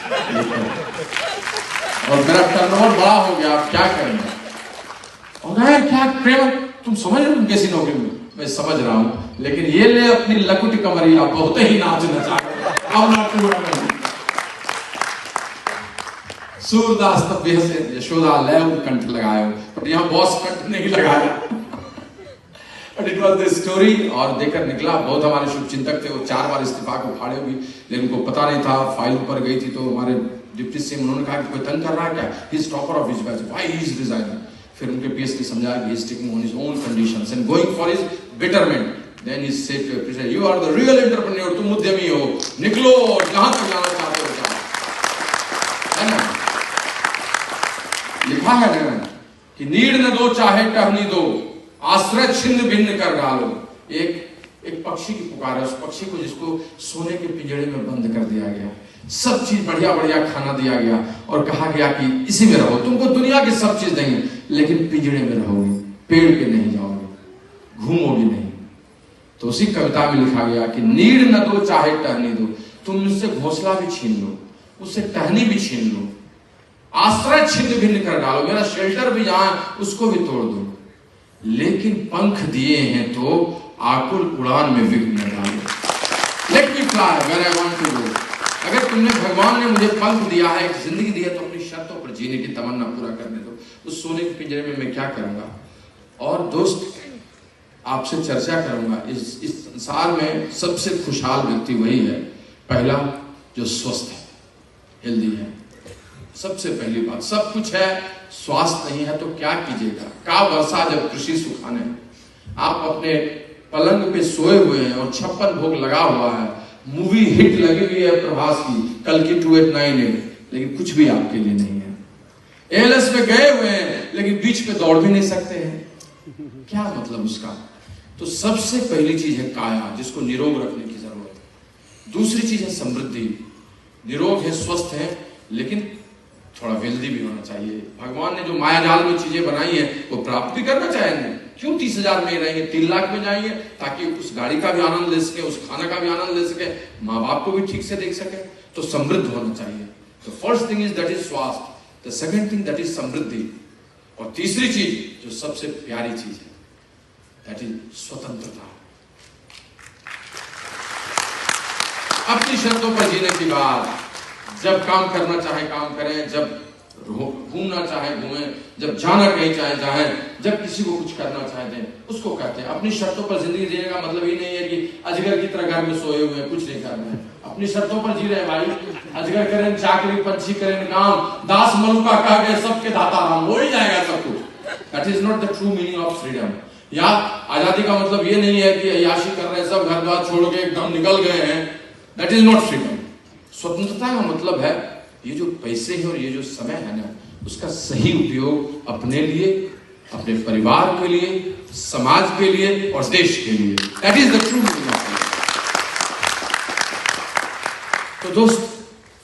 और मेरा टर्नओवर बड़ा हो गया, आप क्या करेंगे? और क्या प्रेम, तुम समझ रहे हो कैसी नौकरी में? मैं समझ रहा हूँ, लेकिन ये ले अपनी लकुट कमरिया, बहुत ही नाच नचा सूरदास तब से यशोदा ले कंठ लगाया, बट यहाँ बॉस कंठ नहीं लगाया। But it was the story, और देकर निकला। बहुत हमारे शुभ चिंतक थे, वो 4 बार इस्तीफा को फाड़े भी, लेकिन उनको पता नहीं था, फाइल ऊपर गई थी तो हमारे डिप्टी सीएम उन्होंने कहा कि कोई तंग कर रहा है क्या, he is topper of his batch, why he is resigning. फिर उनके पीएस ने समझाया कि he is taking on his own conditions and going for his betterment. Then he said to a you are the real entrepreneur, तुम उद्यमी हो, निकलो जहां तक जाना चाहते हो जाओ। है ना, लिखा है ना कि नीड न दो चाहे टहनी दो, आश्रय छिन्न भिन्न कर डालो। एक पक्षी की पुकार है, उस पक्षी को जिसको सोने के पिंजड़े में बंद कर दिया गया, सब चीज बढ़िया बढ़िया खाना दिया गया और कहा गया कि इसी में रहो, तुमको दुनिया की सब चीज देंगे लेकिन पिंजड़े में रहोगे, पेड़ पे नहीं जाओगे, घूमोगे नहीं। तो उसी कविता में लिखा गया कि नीड न दो चाहे टहनी दो, तुम मुझसे घोंसला भी छीन लो, उससे टहनी भी छीन लो, आश्रय छिन्न भिन्न कर डालो, मेरा शेल्टर भी जहां उसको भी तोड़ दो, लेकिन पंख दिए हैं तो आकुल उड़ान में विघ्न न डालो। Let me fly where I want to go. अगर तुमने, भगवान ने मुझे पंख दिया है, एक जिंदगी दी है, तो अपनी शर्तों पर जीने की तमन्ना पूरा करने दो। उस सोने के पिंजरे में मैं क्या करूंगा? और दोस्त, आपसे चर्चा करूंगा, इस संसार में सबसे खुशहाल व्यक्ति वही है, पहला जो स्वस्थ है, हेल्दी है। सबसे पहली बात, सब कुछ है, स्वास्थ्य नहीं है तो क्या कीजिएगा? का वर्षा जब कृषि सुखाने। आप अपने पलंग पे सोए हुए हैं और 56 भोग लगा हुआ है, मूवी हिट लगी हुई है प्रभास की, कल की 2898, लेकिन कुछ भी आपके लिए नहीं है। एएलएस में गए हुए हैं लेकिन बीच पे दौड़ भी नहीं सकते हैं, क्या मतलब उसका? तो सबसे पहली चीज है काया, जिसको निरोग रखने की जरूरत है। दूसरी चीज है समृद्धि, निरोग है, स्वस्थ है, लेकिन थोड़ा वेल्दी भी होना चाहिए। भगवान ने जो माया जाल में चीजें बनाई है वो प्राप्त भी करना चाहेंगे। क्यों 30,000 में रहेंगे, 3 लाख में जाएंगे ताकि उस गाड़ी का भी आनंद ले सके, उस खाना का भी आनंद ले सके, माँ बाप को भी ठीक से देख सके। तो समृद्ध होना चाहिए। तो first thing is that is स्वास्थ्य, the second thing that is समृद्धि, और तीसरी चीज जो सबसे प्यारी चीज है दैट इज स्वतंत्रता। अपनी शर्तों पर जीने की बात, जब काम करना चाहे काम करें, जब घूमना चाहे घूमें, जब जाना कहीं चाहे जाए, जब किसी को कुछ करना चाहे दें, उसको कहते हैं अपनी शर्तों पर जिंदगी जीने का मतलब ये नहीं है कि अजगर की तरह घर में सोए हुए हैं, कुछ नहीं करना है। अपनी शर्तों पर जी रहे भाई, अजगर करें चाकरी, पंछी करें काम, दास मलुका कह गए सबके दाता राम, हो ही जाएगा सब कुछ। That is not the true meaning of freedom. या आजादी का मतलब ये नहीं है कि अय्याशी कर रहे हैं, सब घर द्वार छोड़ के एकदम निकल गए हैं, दैट इज नॉट फ्रीडम। स्वतंत्रता का मतलब है ये जो पैसे हैं और ये जो समय है ना, उसका सही उपयोग अपने लिए, अपने परिवार के लिए, समाज के लिए और देश के लिए। That is the true meaning of freedom. तो दोस्त,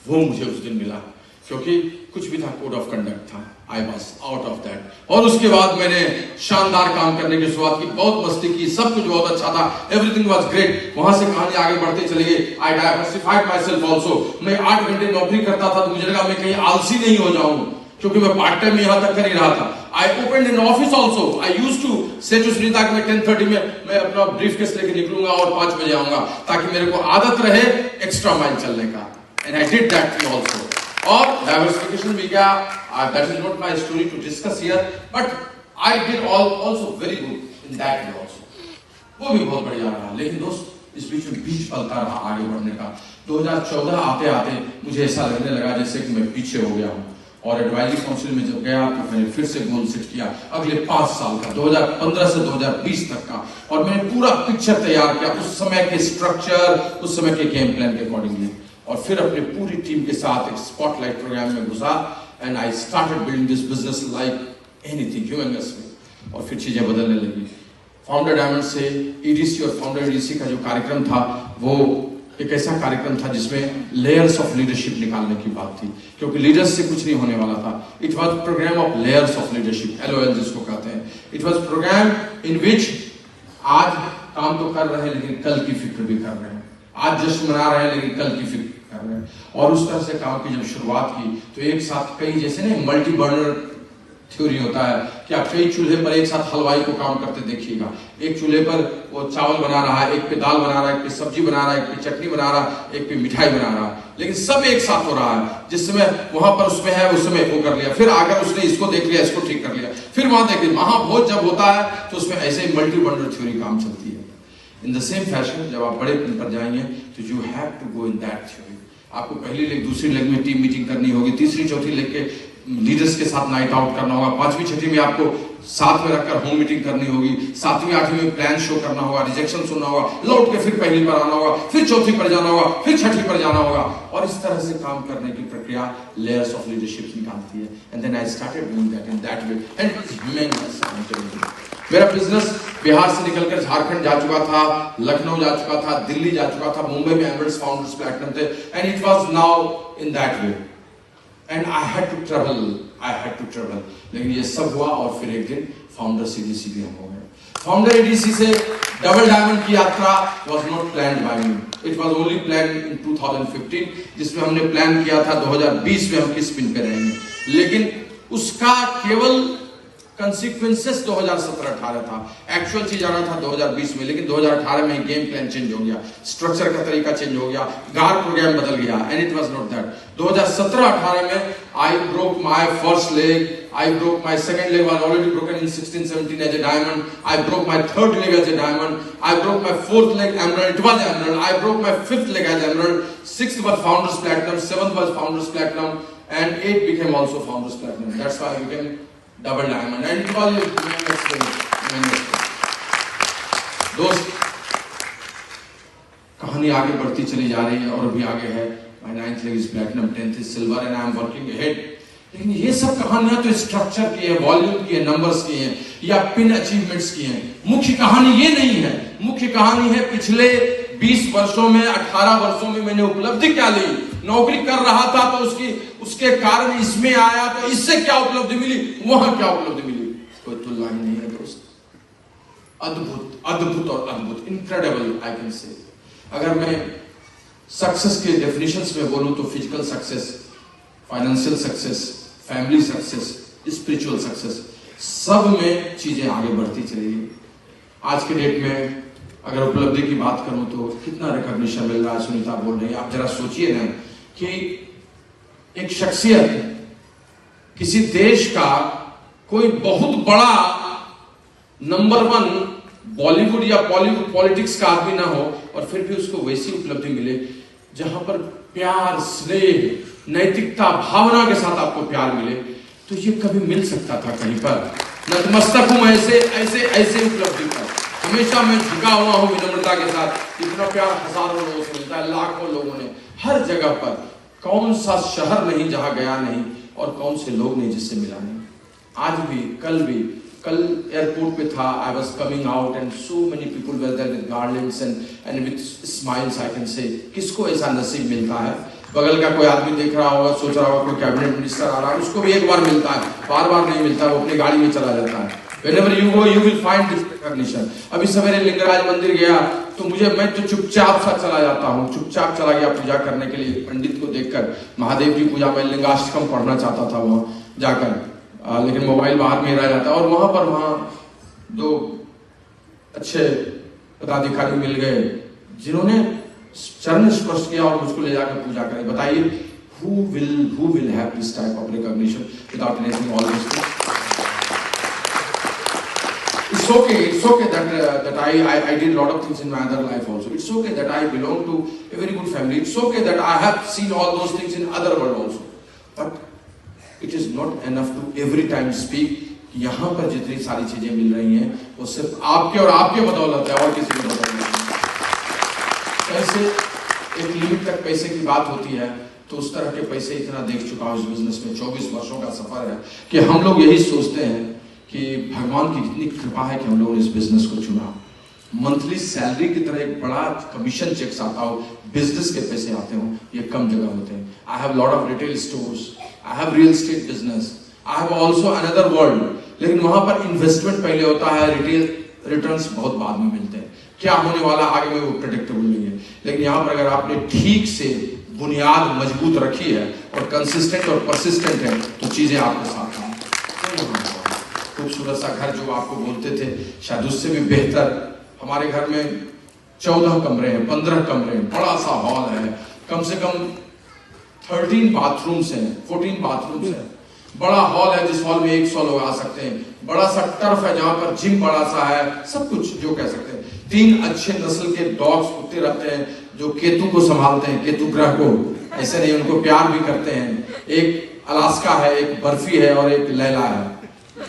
वो मुझे उस दिन मिला क्योंकि कुछ भी था, कोड ऑफ कंडक्ट था, I was out of that. और उसके बाद मैंने शानदार काम करने की शुरुआत की, बहुत मस्ती की, सब कुछ बहुत अच्छा था, एवरीथिंग वाज ग्रेट। वहां से कहानी आगे बढ़ते चले गए। आई डाइवर्सिफाइड माई सेल्फ ऑल्सो। मैं 8 घंटे नौकरी करता था तो मुझे लगा मैं कहीं आलसी नहीं हो जाऊं, क्योंकि मैं पार्ट टाइम यहां तक कर ही रहा था। I opened an office also. I used to say to Sunita कि मैं 10:30 में मैं अपना ब्रीफ केस लेके निकलूंगा और 5 बजे आऊंगा, ताकि मेरे को आदत रहे एक्स्ट्रा माइल चलने का। And I did that also. और डाइवर्सिफिकेशन भी क्या, that is not my story to discuss here, but I did also very good in that way also. वो भी बहुत बढ़िया रहा। लेकिन दोस्त, इस बीच में बीच पलता रहा आगे बढ़ने का। 2014 आते आते मुझे ऐसा लगने लगा जैसे कि मैं पीछे हो गया हूँ। और एडवाइजरी काउंसिल में जब गया तो मैंने फिर से गोल सेट किया अगले 5 साल का, 2015 से 2020 तक का, और मैंने पूरा पिक्चर तैयार किया उस समय के स्ट्रक्चर, उस समय के गेम प्लान के अकॉर्डिंगली। और फिर अपने पूरी टीम के साथ एक स्पॉटलाइट प्रोग्राम में घुसा and I started building this business like anything, humongous way. और फिर चीजें बदलने लगी। फाउंडर डायमंड से EDC और फाउंडर EDC का जो कार्यक्रम था वो एक ऐसा कार्यक्रम था जिसमें लेयर्स ऑफ लीडरशिप निकालने की बात थी, क्योंकि लीडर्स से कुछ नहीं होने वाला था। It was program of layers of leadership, LOL जिसको कहते हैं। It was program in which आज काम तो कर रहे हैं लेकिन कल की फिक्र भी कर रहे हैं, आज जश्न मना रहे हैं लेकिन कल की फिक्र कर रहे हैं। और उस तरह से काम की जब शुरुआत की तो एक साथ कई, जैसे ना मल्टी बर्नर थ्योरी होता है कि आप कई चूल्हे पर एक साथ हलवाई को काम करते देखिएगा। एक चूल्हे पर वो चावल बना रहा है, एक पे दाल बना रहा है, एक पे सब्जी बना रहा है, एक पे चटनी बना रहा है, एक पे मिठाई बना रहा है, लेकिन सब एक साथ हो रहा है। जिस समय वहां पर उसमें है उस समय वो कर लिया, फिर आकर उसने इसको देख लिया, इसको ठीक कर लिया, फिर वहां देख लिया। महाभोज जब होता है तो उसमें ऐसे ही मल्टी बर्नर थ्योरी काम चलती है। इन द सेम फैशन जब आप बड़े पिन पर जाएंगे तो you have to go in that theory. आपको पहली लेग, दूसरी लेग में टीम मीटिंग करनी होगी, तीसरी चौथी लेग के लीडर्स के साथ नाइट आउट करना होगा, 5वीं 6वीं में आपको साथ में रखकर होम मीटिंग करनी होगी, 7वीं 8वीं में प्लान शो करना होगा, रिजेक्शन सुनना होगा, लौट के फिर पहली पर आना होगा, फिर चौथी पर जाना होगा, फिर 6वीं पर जाना होगा। और इस तरह से काम करने की प्रक्रिया लेयर्स ऑफ लीडरशिप निकालती है। And then I started doing that in that way and it is human. मेरा बिजनेस बिहार से निकलकर झारखंड जा चुका था, लखनऊ जा चुका था, दिल्ली जा चुका था, मुंबई में एमरेट्स फाउंडर्स प्लैटिनम थे, and it was now in that way and I had to travel. लेकिन ये सब हुआ और फिर एक दिन फाउंडर EDC भी हम हो गए। फाउंडर EDC से डबल डायमंड की यात्रा was not planned by me, it was only planned in 2015, जिसमें हमने प्लान किया था 2020 में हम किस पिन पे रहेंगे, लेकिन उसका केवल कंसिक्वेंसेस 2017-18 था। एक्चुअल चीज आना था 2020 में, लेकिन 2018 में गेम प्लान चेंज हो गया, स्ट्रक्चर का तरीका चेंज हो गया, गार प्रोग्राम बदल गया, and it was not that. 2017-18 में I broke my first leg, I broke my second leg was already broken in 16-17 as a diamond, I broke my third leg as a diamond, I broke my fourth leg emerald, it was emerald, I broke my fifth leg as emerald, sixth was founders platinum, seventh was founders platinum, and 8th became also founders platinum. That's why I became double diamond, and it was tremendous. दोस्त, कहानी आगे बढ़ती चली जा रही है और अभी आगे है। My 9th leg is platinum, 10th is silver, and I am working ahead. लेकिन ये सब कहानियां तो स्ट्रक्चर की है, वॉल्यूम की है, नंबर्स की हैं, या पिन अचीवमेंट्स की हैं। मुख्य कहानी ये नहीं है। मुख्य कहानी है पिछले 20 वर्षों में, 18 वर्षों में मैंने उपलब्धि क्या ली। नौकरी कर रहा था तो उसके कारण इसमें आया, तो इससे क्या उपलब्धि मिली, वहां क्या उपलब्धि मिली, कोई तुलना ही नहीं है दोस्त। अद्भुत, अद्भुत और अद्भुत, इनक्रेडिबल आई कैन से। अगर मैं सक्सेस के डेफिनेशंस में बोलूं तो physical success, financial success, family success, spiritual success, सब में चीजें आगे बढ़ती चलेगी। आज के डेट में अगर उपलब्धि की बात करूं तो कितना रिकॉग्निशन मिल रहा है, सुनीता बोल रही है। आप जरा सोचिए ना कि एक शख्सियत, किसी देश का कोई बहुत बड़ा नंबर 1 बॉलीवुड या पॉलिटिक्स का आदमी ना हो और फिर भी उसको वैसी उपलब्धि मिले जहां पर प्यार, स्नेह, नैतिकता, भावना के साथ आपको प्यार मिले, तो ये कभी मिल सकता था कहीं पर? नतमस्तक हूं ऐसे ऐसे ऐसे उपलब्धि पर। हमेशा मैं झुका हुआ हूं विनम्रता के साथ। इतना प्यार हजारों लोगों से मिलता है, लाखों लोगों ने, हर जगह पर। कौन सा शहर नहीं जहां गया नहीं, और कौन से लोग नहीं जिससे मिला नहीं। आज भी, कल एयरपोर्ट पे था, I was coming out and so many people were there with garlands and with smiles I can say. किसको ऐसा नसीब मिलता है? बगल का कोई आदमी देख रहा होगा, सोच रहा होगा कोई कैबिनेट मिनिस्टर आ रहा है, उसको भी एक बार मिलता है, बार बार नहीं मिलता, वो अपनी गाड़ी में चला जाता है। Whenever you go, you will find this recognition. अभी सवेरे लिंगराज मंदिर गया तो मैं तो चुपचाप सा चला जाता हूँ, चुपचाप चला गया पूजा करने के लिए। पंडित को देखकर महादेव की पूजा में लिंगाष्टकम पढ़ना चाहता था वहाँ जाकर, लेकिन मोबाइल बाहर में रह जाता। और वहाँ 2 अच्छे पदाधिकारी मिल गए जिन्होंने चरण स्पर्श किया और मुझको ले जाकर पूजा करी। बताइए who will have this type of recognition without anything all this thing? It's okay that I did a lot of things in my other life also. It's okay that I belong to a very good family. It's okay that I have seen all those things in other world also. But it is not enough to every time speak कि यहाँ पर जितनी सारी चीजें मिल रही हैं वो सिर्फ आपके और आपके बदौलत है और किसी की बदौलत नहीं। पैसे, एक लिमिट तक पैसे की बात होती है तो उस तरह के पैसे इतना देख चुका हूँ इस बिजनेस में। 24 वर्षों का सफर है कि हम लोग यही सोचते हैं कि भगवान की कितनी कृपा है कि हम लोगों ने इस बिजनेस को चुना। मंथली सैलरी की तरह एक बड़ा कमीशन चेक्स आता हो, बिजनेस के पैसे आते हो, ये कम जगह होते हैं। I have lot of retail stores, I have real estate business, I have also another world. लेकिन वहां पर इन्वेस्टमेंट पहले होता है, रिटेल रिटर्न्स बहुत बाद में मिलते हैं। क्या होने वाला आगे में वो प्रेडिक्टेबल नहीं है। लेकिन यहाँ पर अगर आपने ठीक से बुनियाद मजबूत रखी है और कंसिस्टेंट और परसिस्टेंट है तो चीजें आपके साथ आएंगी। खूबसूरत सा घर जो आपको बोलते थे, शायद उससे भी बेहतर हमारे घर में 14 कमरे हैं, 15 कमरे हैं, बड़ा सा हॉल है, कम से कम 13 बाथरूम्स हैं, 14 बाथरूम्स हैं, बड़ा हॉल है जिस हॉल में 100 लोग आ सकते हैं, बड़ा सा टर्फ है जहां पर जिम बड़ा सा है, सब कुछ जो कह सकते हैं। 3 अच्छे नस्ल के डॉग्स कुत्ते रखते हैं जो केतु को संभालते हैं, केतु ग्रह को, ऐसे नहीं उनको प्यार भी करते हैं। एक अलास्का है, एक बर्फी है और एक लैला है।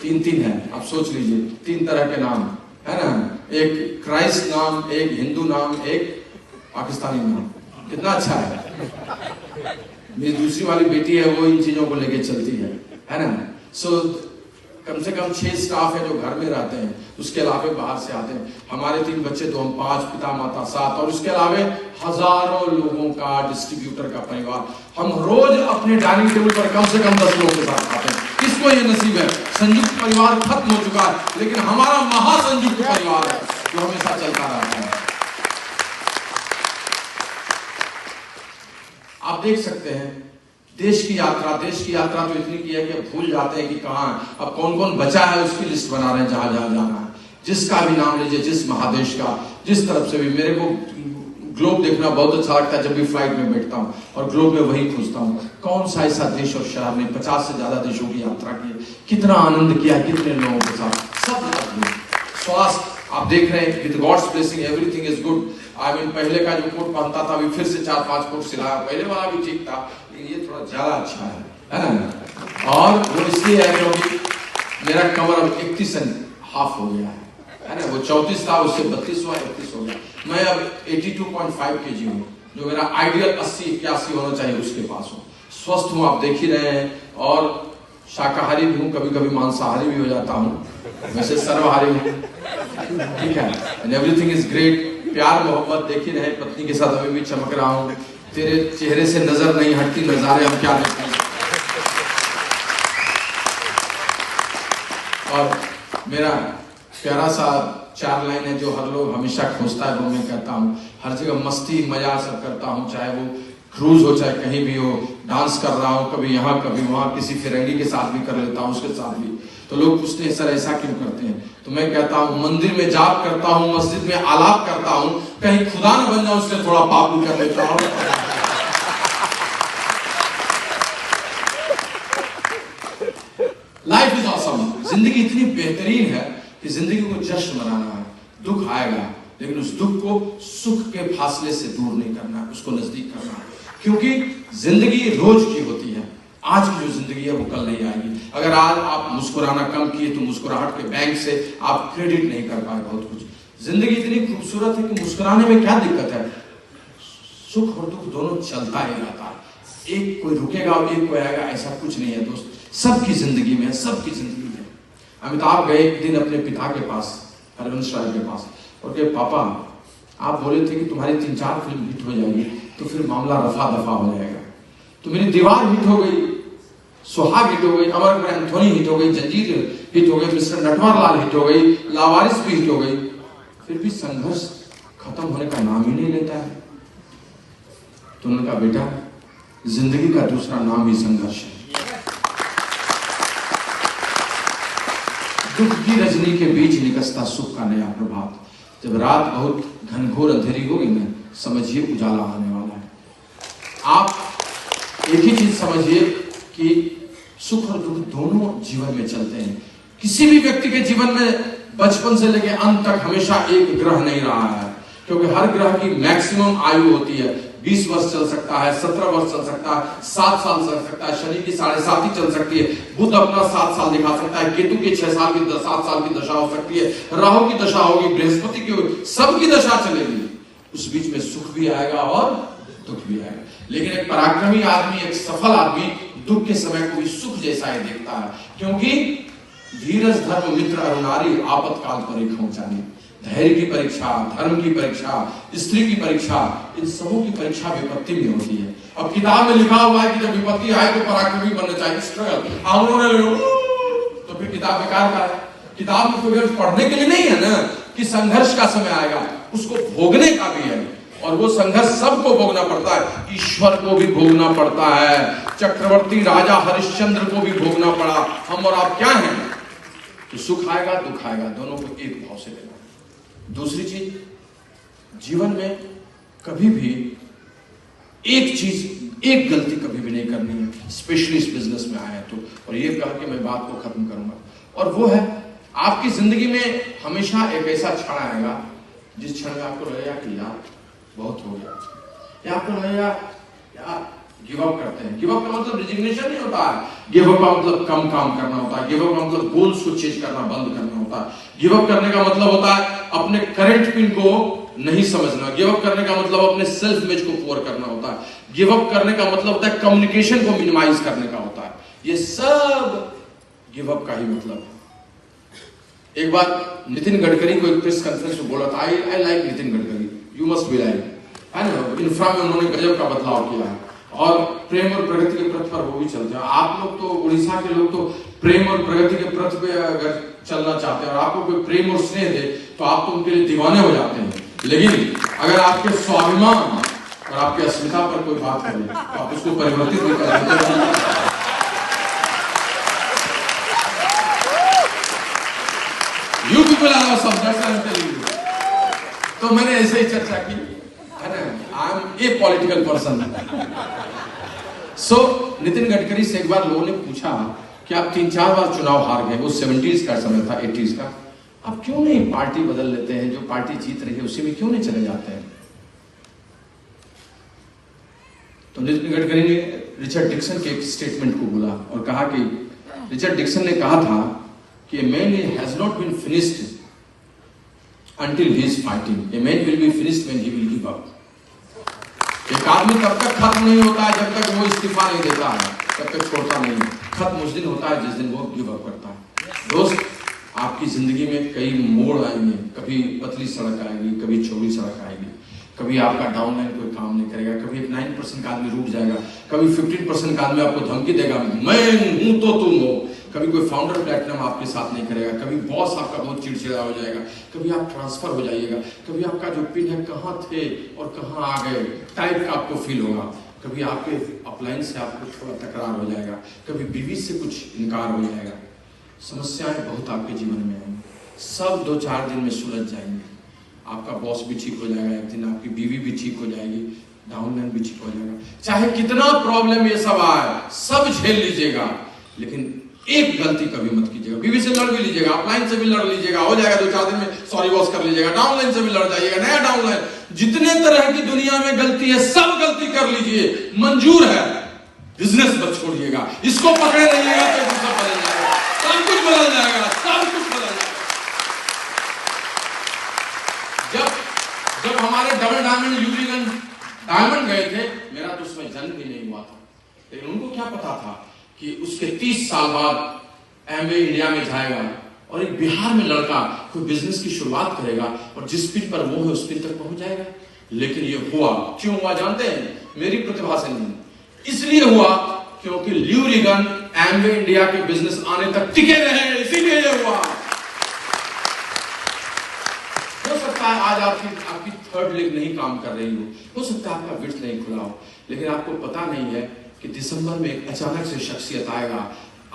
3 है, आप सोच लीजिए 3 तरह के नाम है ना, एक क्राइस्ट नाम, एक हिंदू नाम, एक पाकिस्तानी नाम। कितना अच्छा है। मेरी दूसरी वाली बेटी है वो इन चीजों को लेके चलती है ना। सो कम से कम 6 स्टाफ है जो घर में रहते हैं, उसके अलावा बाहर से आते हैं। हमारे 3 बच्चे तो हम 5, पिता माता 7, और उसके अलावा हजारों लोगों का डिस्ट्रीब्यूटर का परिवार। हम रोज अपने डाइनिंग टेबल पर कम से कम 10 लोगों के साथ खाते हैं। किसको ये नसीब है? संयुक्त परिवार खत्म हो चुका है, लेकिन हमारा महासंयुक्त परिवार है जो हमेशा चलता रहता है। आप देख सकते हैं देश की यात्रा तो इतनी की है कि भूल जाते हैं कि कहाँ अब कौन कौन बचा है, उसकी लिस्ट बना रहे हैं जहां जहां जाना है। जिसका भी नाम लीजिए, जिस महादेश का, जिस तरफ से भी। मेरे को ग्लोब देखना बहुत अच्छा लगता है जब भी फ्लाइट में बैठता हूँ और ग्लोब में वही खोजता हूँ कौन सा ऐसा देश और शहर ने 50 से ज्यादा देशों की यात्रा की, कितना आनंद किया, कितने लोगों के साथ, सब स्वास्थ्य आप देख रहे हैं। With God's blessing everything is good. I mean पहले का जो कोट पहनता था अभी फिर से 4-5 कोट सिलाया, पहले वाला भी ठीक था लेकिन ये थोड़ा ज्यादा अच्छा है ना। और वो इसलिए है क्योंकि मेरा कमर अब 31.5 हो गया है ना। वो 34 था, उससे 32 हुआ, 31 हो गया। मैं अब 82.5 kg हूँ, जो मेरा आइडियल 80-81 होना चाहिए उसके पास हूँ। स्वस्थ हूँ, आप देख ही रहे हैं। और शाकाहारी भी हूँ, कभी कभी मांसाहारी भी हो जाता हूँ, वैसे सर्वहारी हूँ, ठीक है। And everything is great. प्यार मोहब्बत देखी रहे, पत्नी के साथ अभी भी चमक रहा हूँ, तेरे चेहरे से नजर नहीं हटती नजारे हम क्या देखते हैं। और मेरा प्यारा सा 4 लाइन है जो हर लोग हमेशा खोजता है, वो मैं कहता हूँ। हर जगह मस्ती मजा सब करता हूँ, चाहे वो क्रूज हो चाहे कहीं भी हो, डांस कर रहा हूँ कभी यहाँ कभी वहाँ, किसी फिरंगी के साथ भी कर लेता हूँ, उसके साथ भी। तो लोग पूछते हैं सर ऐसा क्यों करते हैं, तो मैं कहता हूँ मंदिर में जाप करता हूँ, मस्जिद में आलाप करता हूँ, कहीं खुदा न बन जाऊं उससे थोड़ा पाप भी कर लेता हूँ। लाइफ इज ऑसम, जिंदगी इतनी बेहतरीन है कि जिंदगी को जश्न मनाना है। दुख आएगा लेकिन उस दुख को सुख के फासले से दूर नहीं करना, उसको नजदीक करना, क्योंकि जिंदगी रोज की होती है। आज की जो जिंदगी है वो कल नहीं आएगी। अगर आज आप मुस्कुराना कम किए तो मुस्कुराहट के बैंक से आप क्रेडिट नहीं कर पाए बहुत कुछ। जिंदगी इतनी खूबसूरत है कि मुस्कुराने में क्या दिक्कत है, सुख और दुख दोनों चलता ही रहता है, एक कोई रुकेगा और एक कोई आएगा, ऐसा कुछ नहीं है दोस्त। सबकी जिंदगी में, सबकी जिंदगी में। अमिताभ गए एक दिन अपने पिता के पास, हरवंश राय के पास, और कहे पापा आप बोले थे कि तुम्हारी 3-4 फिल्म हिट हो जाएगी तो फिर मामला रफा दफा हो जाएगा। तो मेरी दीवार हिट हो गई, सुहाग हिट हो गई, अमर अकबर एंथोनी हिट हो गई, जंजीर हिट हो गई, मिस्टर नटवरलाल हिट हो गई, लावारिस भी हिट हो गई, फिर भी संघर्ष खत्म होने का नाम ही नहीं लेता है। तो उन्होंने कहा बेटा जिंदगी का दूसरा नाम ही संघर्ष है। दुख की रजनी के बीच निकसता सुख का नया प्रभात। जब रात बहुत घनघोर अंधेरी होगी ना, समझिए उजाला आने वाला है। आप एक ही चीज समझिए कि सुख और दुख दोनों जीवन में चलते हैं। किसी भी व्यक्ति के जीवन में बचपन से लेकर अंत तक हमेशा एक ग्रह नहीं रहा है, क्योंकि हर ग्रह की मैक्सिमम आयु होती है। 20 वर्ष चल सकता है, 17 वर्ष चल सकता है, 7 साल चल सकता है, शनि की 7.5 ही चल सकती है, बुध अपना 7 साल दिखा सकता है, केतु की 6 साल की 7 साल की दशा हो सकती है, राहु की दशा होगी, बृहस्पति की, सबकी दशा चलेगी। उस बीच में सुख भी आएगा और दुख भी आएगा। लेकिन एक पराक्रमी आदमी, एक सफल आदमी दुख के समय को भी सुख जैसा ही देखता है, क्योंकि धीरज धर्म मित्र अरुणारी आपतकाल परीक्षा जानी। धैर्य की परीक्षा, धर्म की परीक्षा, स्त्री की परीक्षा, इन सबों की परीक्षा विपत्ति में होती है। अब किताब में लिखा हुआ है कि जब विपत्ति आए तो पराक्रमी बनना चाहिए, स्ट्रगल, तो फिर किताब बेकार का है। किताब में कोई पढ़ने के लिए नहीं है ना, कि संघर्ष का समय आएगा, उसको भोगने का भी है, और वो संघर्ष सबको भोगना पड़ता है। ईश्वर को भी भोगना पड़ता है, चक्रवर्ती राजा हरिश्चंद्र को भी भोगना पड़ा। हम और आप क्या हैं? तो सुख आएगा दुख आएगा, दोनों को एक भाव से लेना। दूसरी चीज, जीवन में कभी भी एक चीज, एक गलती कभी भी नहीं करनी है, स्पेशली इस बिजनेस में आया तो। और ये कह के मैं बात को खत्म करूंगा, और वो है आपकी जिंदगी में हमेशा एक ऐसा क्षण आएगा जिस क्षण में आपको लगेगा कि यार बहुत हो गया, या आपको लगेगा यार गिव अप करते हैं। गिव अप का मतलब रिजिग्नेशन नहीं होता है, गिव अप का मतलब कम काम करना होता है, गिव अप का मतलब गोल्स को चेंज करना बंद करना होता है। गिव अप करने का मतलब होता है अपने करंट पिन को नहीं समझना। गिव अप करने का मतलब अपने सेल्फ इमेज को पुअर करना होता है। गिव अप करने का मतलब होता है कम्युनिकेशन को मिनिमाइज करने का होता है। ये सब गिव अप का ही मतलब है। एक बार नितिन गडकरी को एक प्रेस कॉन्फ्रेंस में बोला था, I like Nitin Gadkari, you must be like, है ना। इंफ्रा में उन्होंने गजब का बदलाव किया है, और प्रेम और प्रगति के पथ पर वो भी चलते हैं। आप लोग तो, उड़ीसा के लोग तो प्रेम और प्रगति के पथ पे अगर चलना चाहते हैं और आपको कोई प्रेम और स्नेह दे तो आप तो उनके लिए दीवाने हो जाते हैं। लेकिन अगर आपके स्वाभिमान और आपके अस्मिता पर कोई बात करे तो आप उसको परिवर्तित नहीं कर सकते। You people are awesome, that's what I'm telling you. तो मैंने ऐसे ही चर्चा की, है ना, I am a political person. So Nitin Gadkari से एक बार लोगों ने पूछा कि आप 3-4 बार चुनाव हार गए, वो 70s का समय था, 80s का, आप क्यों नहीं पार्टी बदल लेते हैं, जो पार्टी जीत रही है उसी में क्यों नहीं चले जाते हैं? तो नितिन गडकरी ने रिचर्ड डिक्सन के एक स्टेटमेंट को बोला और कहा कि रिचर्ड डिक्सन ने कहा था कि a man has not been finished until he is fighting. A man will be finished when he will give up. एक आदमी तब तक खत्म नहीं होता है जब तक वो इस्तीफा नहीं देता है, तब तक छोड़ता नहीं। खत्म उस दिन होता है जिस दिन वो गिव अप करता है। दोस्त, आपकी जिंदगी में कई मोड़ आएंगे, कभी पतली सड़क आएगी, कभी चौड़ी सड़क आएगी, कभी आपका डाउनलाइन कोई काम नहीं करेगा, कभी एक 9% का आदमी रूठ जाएगा, कभी 15% का आदमी आपको धमकी देगा मैं हूं तो तुम हो, कभी कोई फाउंडर प्लेटिनम आपके साथ नहीं करेगा, कभी बॉस आपका बहुत चिड़चिड़ा हो जाएगा, कभी आप ट्रांसफर हो जाइएगा, कभी आपका जो पिन है कहाँ थे और कहाँ आ गए टाइप का आपको फील होगा, कभी आपके अपलाइन से आपको थोड़ा तकरार हो जाएगा, कभी बीवी से कुछ इनकार हो जाएगा। समस्याएं बहुत आपके जीवन में आएंगी, सब 2-4 दिन में सुलझ जाएंगे। आपका बॉस भी ठीक हो जाएगा, एक दिन आपकी बीवी भी ठीक हो जाएगी, डाउनलाइन भी ठीक हो जाएगा। चाहे कितना प्रॉब्लम ये सब आए, सब झेल लीजिएगा, लेकिन एक गलती कभी मत कीजिएगा। बीवी से लड़ भी लीजिएगा, अपलाइन से भी लड़ लीजिएगा, हो जाएगा 2-4 दिन में, सॉरी बॉस कर लीजिएगा, डाउनलाइन से भी लड़ जाइएगा, नया डाउनलाइन, जितने तरह की दुनिया में गलती है सब गलती कर लीजिए, मंजूर है। बिजनेस मत छोड़िएगा, इसको पकड़े रहिएगा तो सब बदल जाएगा, सब कुछ बदल जाएगा, सब कुछ बदल जाएगा। जब हमारे डबल डायमंड यूरिगन डायमंड गए थे, मेरा तो उसमें जन्म भी नहीं हुआ था, लेकिन उनको क्या पता था कि उसके 30 साल बाद एमवे इंडिया में जाएगा और एक बिहार में लड़का कोई बिजनेस की शुरुआत करेगा और जिस स्पीड पर वो है उस स्पीड तक पहुंच जाएगा। लेकिन ये हुआ, क्यों हुआ जानते हैं? मेरी प्रतिभा से नहीं, इसलिए हुआ क्योंकि ल्यूरिगन एमवे इंडिया के बिजनेस आने तक टिके रहे, इसीलिए ये हुआ। हो सकता है आज आपकी थर्ड लेग नहीं काम कर रही हो सकता है आपका विर्थ नहीं खुला हो, लेकिन आपको पता नहीं है कि दिसंबर में एक अचानक से शख्सियत आएगा,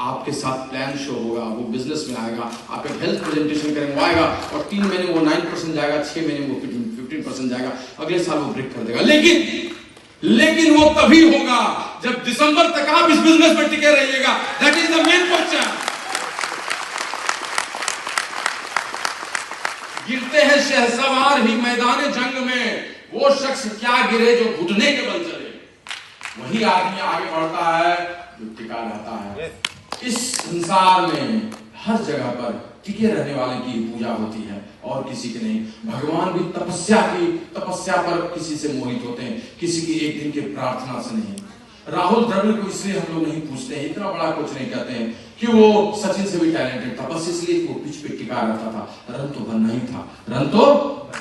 आपके साथ प्लान शो होगा, वो बिजनेस में आएगा, आप एक हेल्थ प्रेजेंटेशन करेंगे, वो आएगा और 3 महीने वो 9% जाएगा, 6 महीने वो 15% जाएगा, अगले साल वो ब्रेक कर देगा। लेकिन वो तभी होगा जब दिसंबर तक आप इस बिजनेस में टिके रहिएगा। That is the main question. गिरते हैं शहसवार ही मैदान जंग में, वो शख्स क्या गिरे जो घुटने के बल चले, वही आदमी आगे बढ़ता है जो टिका रहता है। इस संसार में हर जगह पर टिके रहने वाले की पूजा होती है और किसी की नहीं। भगवान भी तपस्या पर किसी से मोहित होते हैं, किसी की एक दिन की प्रार्थना से नहीं। राहुल द्रविड़ को इसलिए हम लोग नहीं पूछते हैं, इतना बड़ा कुछ नहीं कहते हैं कि वो सचिन से भी टैलेंटेड था, बस इसलिए वो पिच पे टिका रहता था, रन तो बनना ही था, रन तो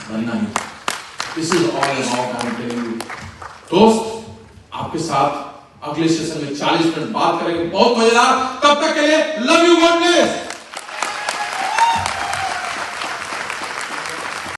बनना ही था। दिस इज ऑल अबाउट दोस्त, आपके साथ अगले सेशन में 40 मिनट बात करेंगे, बहुत मजेदार। तब तक के लिए लव यू, गॉड ब्लेस।